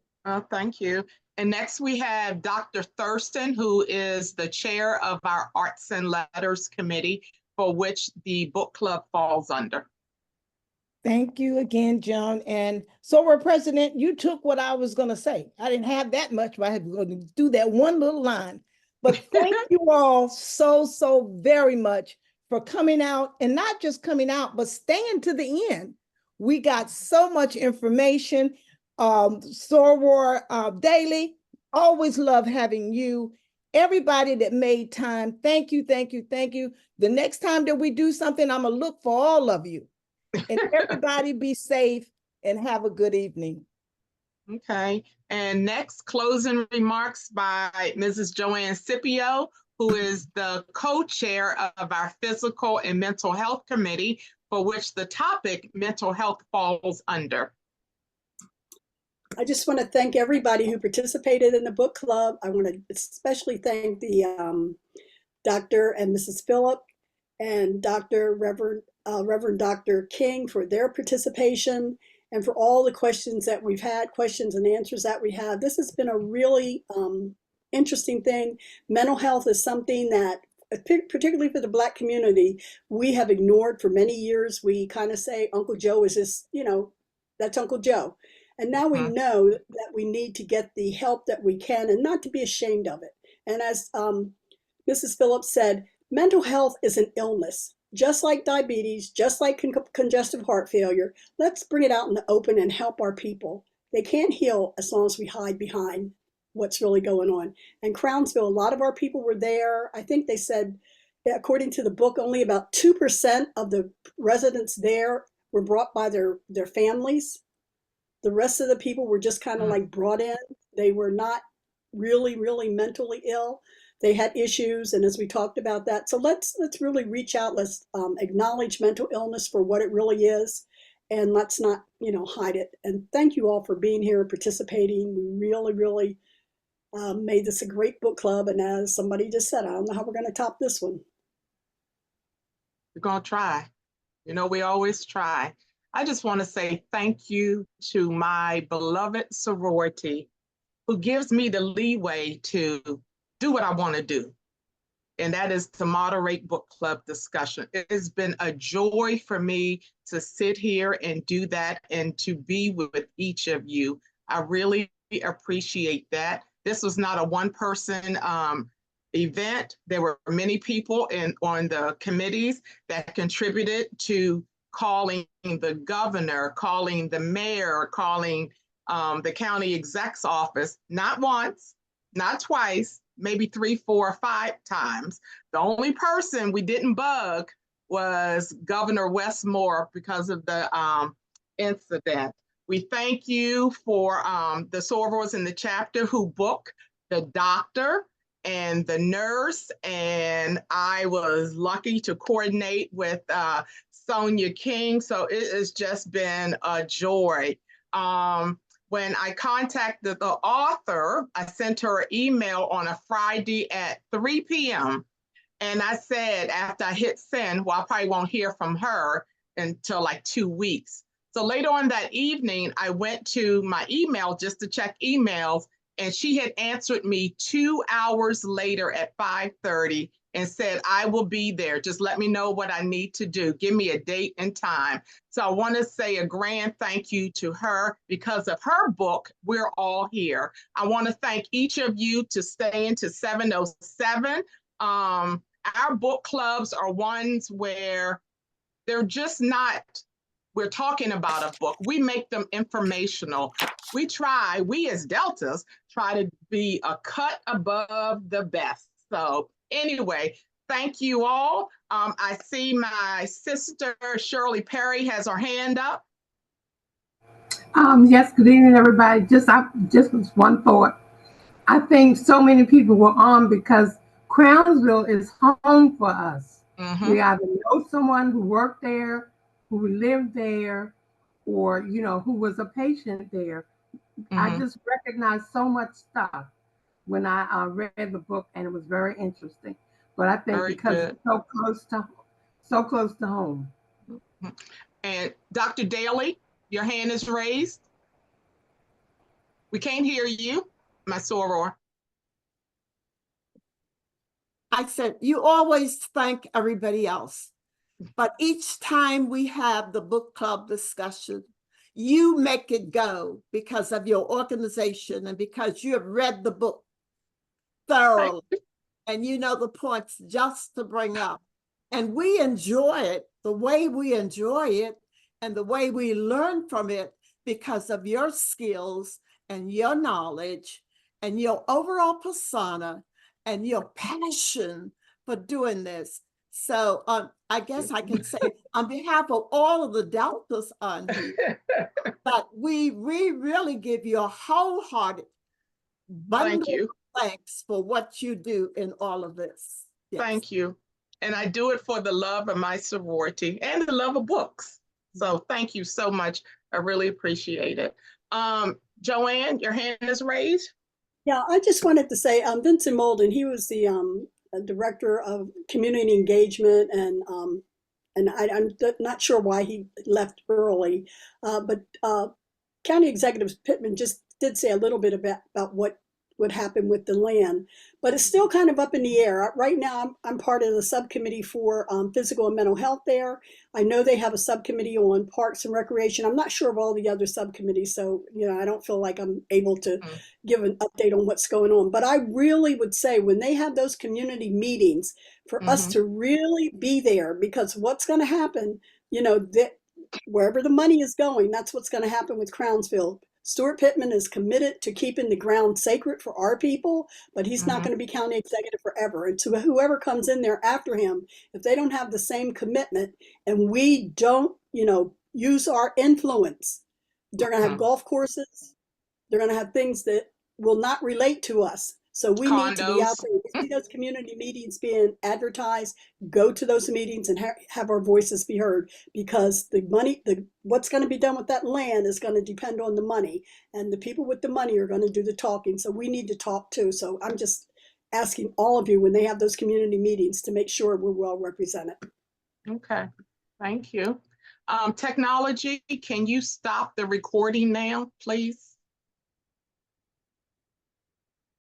Thank you. And next we have Dr. Thurston, who is the chair of our Arts and Letters Committee, for which the book club falls under.
Thank you again, Joan. And so, President, you took what I was going to say. I didn't have that much, but I had to do that one little line. But thank you all so very much for coming out, and not just coming out, but staying to the end. We got so much information. Soror Daily, always love having you. Everybody that made time, thank you, thank you, thank you. The next time that we do something, I'm going to look for all of you. And everybody be safe and have a good evening.
Okay. And next, closing remarks by Mrs. Joanne Scipio, who is the co-chair of our Physical and Mental Health Committee, for which the topic mental health falls under.
I just want to thank everybody who participated in the book club. I want to especially thank the Dr. and Mrs. Phillip and Reverend Dr. King for their participation, and for all the questions that we've had, questions and answers that we have. This has been a really interesting thing. Mental health is something that, particularly for the Black community, we have ignored for many years. We kind of say Uncle Joe is just, that's Uncle Joe. And now we know that we need to get the help that we can and not to be ashamed of it. And as Mrs. Phillips said, mental health is an illness. Just like diabetes, just like congestive heart failure, let's bring it out in the open and help our people. They can't heal as long as we hide behind what's really going on. And Crownsville, a lot of our people were there. I think they said, according to the book, only about 2% of the residents there were brought by their families. The rest of the people were just kind of like brought in. They were not really mentally ill. They had issues, and as we talked about that, so let's really reach out. Let's acknowledge mental illness for what it really is, and let's not hide it. And thank you all for being here and participating. We really made this a great book club, and as somebody just said, I don't know how we're going to top this one.
We're going to try. We always try. I just want to say thank you to my beloved sorority, who gives me the leeway to do what I want to do, and that is to moderate book club discussion. It has been a joy for me to sit here and do that and to be with each of you. I really appreciate that. This was not a one-person event. There were many people on the committees that contributed to calling the governor, calling the mayor, calling the county exec's office, not once, not twice, maybe 3, 4, 5 times. The only person we didn't bug was Governor Westmore because of the incident. We thank you for the sorors in the chapter who booked the doctor and the nurse, and I was lucky to coordinate with Sonia King, so it has just been a joy. When I contacted the author, I sent her an email on a Friday at 3 p.m. And I said, after I hit send, well, I probably won't hear from her until like 2 weeks. So later on that evening, I went to my email just to check emails, and she had answered me 2 hours later at 5:30 and said, I will be there. Just let me know what I need to do. Give me a date and time. So I want to say a grand thank you to her. Because of her book, we're all here. I want to thank each of you to stay into 707. Our book clubs are ones where they're just not, we're talking about a book. We make them informational. We as Deltas, try to be a cut above the best. So anyway, Thank you all. I see my sister Shirley Perry has her hand up.
Yes, good evening, everybody. Just was one thought. I think so many people were on because Crownsville is home for us. We either know someone who worked there, who lived there, or who was a patient there. I just recognized so much stuff when I read the book, and it was very interesting. But I think because it's so close to home.
And Dr. Daly, your hand is raised. We can't hear you, my soror.
I said, you always thank everybody else, but each time we have the book club discussion, you make it go because of your organization and because you have read the book thoroughly and you know the points just to bring up. And we enjoy it the way we enjoy it and the way we learn from it because of your skills and your knowledge and your overall persona and your passion for doing this. So I guess I can say on behalf of all of the Deltas on here, that we really give you a wholehearted bundle of thanks for what you do in all of this. Yes.
Thank you. And I do it for the love of my sorority and the love of books. So thank you so much. I really appreciate it. Joanne, your hand is raised.
Yeah, I just wanted to say, Vincent Molden, he was the director of community engagement, and I'm not sure why he left early, but County Executive Pittman just did say a little bit about what would happen with the land, but it's still kind of up in the air. Right now, I'm part of the subcommittee for physical and mental health there. I know they have a subcommittee on parks and recreation. I'm not sure of all the other subcommittees, so I don't feel like I'm able to give an update on what's going on. But I really would say when they have those community meetings, for us to really be there, because what's going to happen, that wherever the money is going, that's what's going to happen with Crownsville. Stuart Pittman is committed to keeping the ground sacred for our people, but he's not going to be county executive forever. And to whoever comes in there after him, if they don't have the same commitment and we don't, use our influence, they're going to have golf courses. They're going to have things that will not relate to us. So we need to be out there. We see those community meetings being advertised. Go to those meetings and have our voices be heard, because the money, what's going to be done with that land is going to depend on the money, and the people with the money are going to do the talking. So we need to talk too. So I'm just asking all of you, when they have those community meetings, to make sure we're well represented.
Okay, thank you. Technology, can you stop the recording now, please?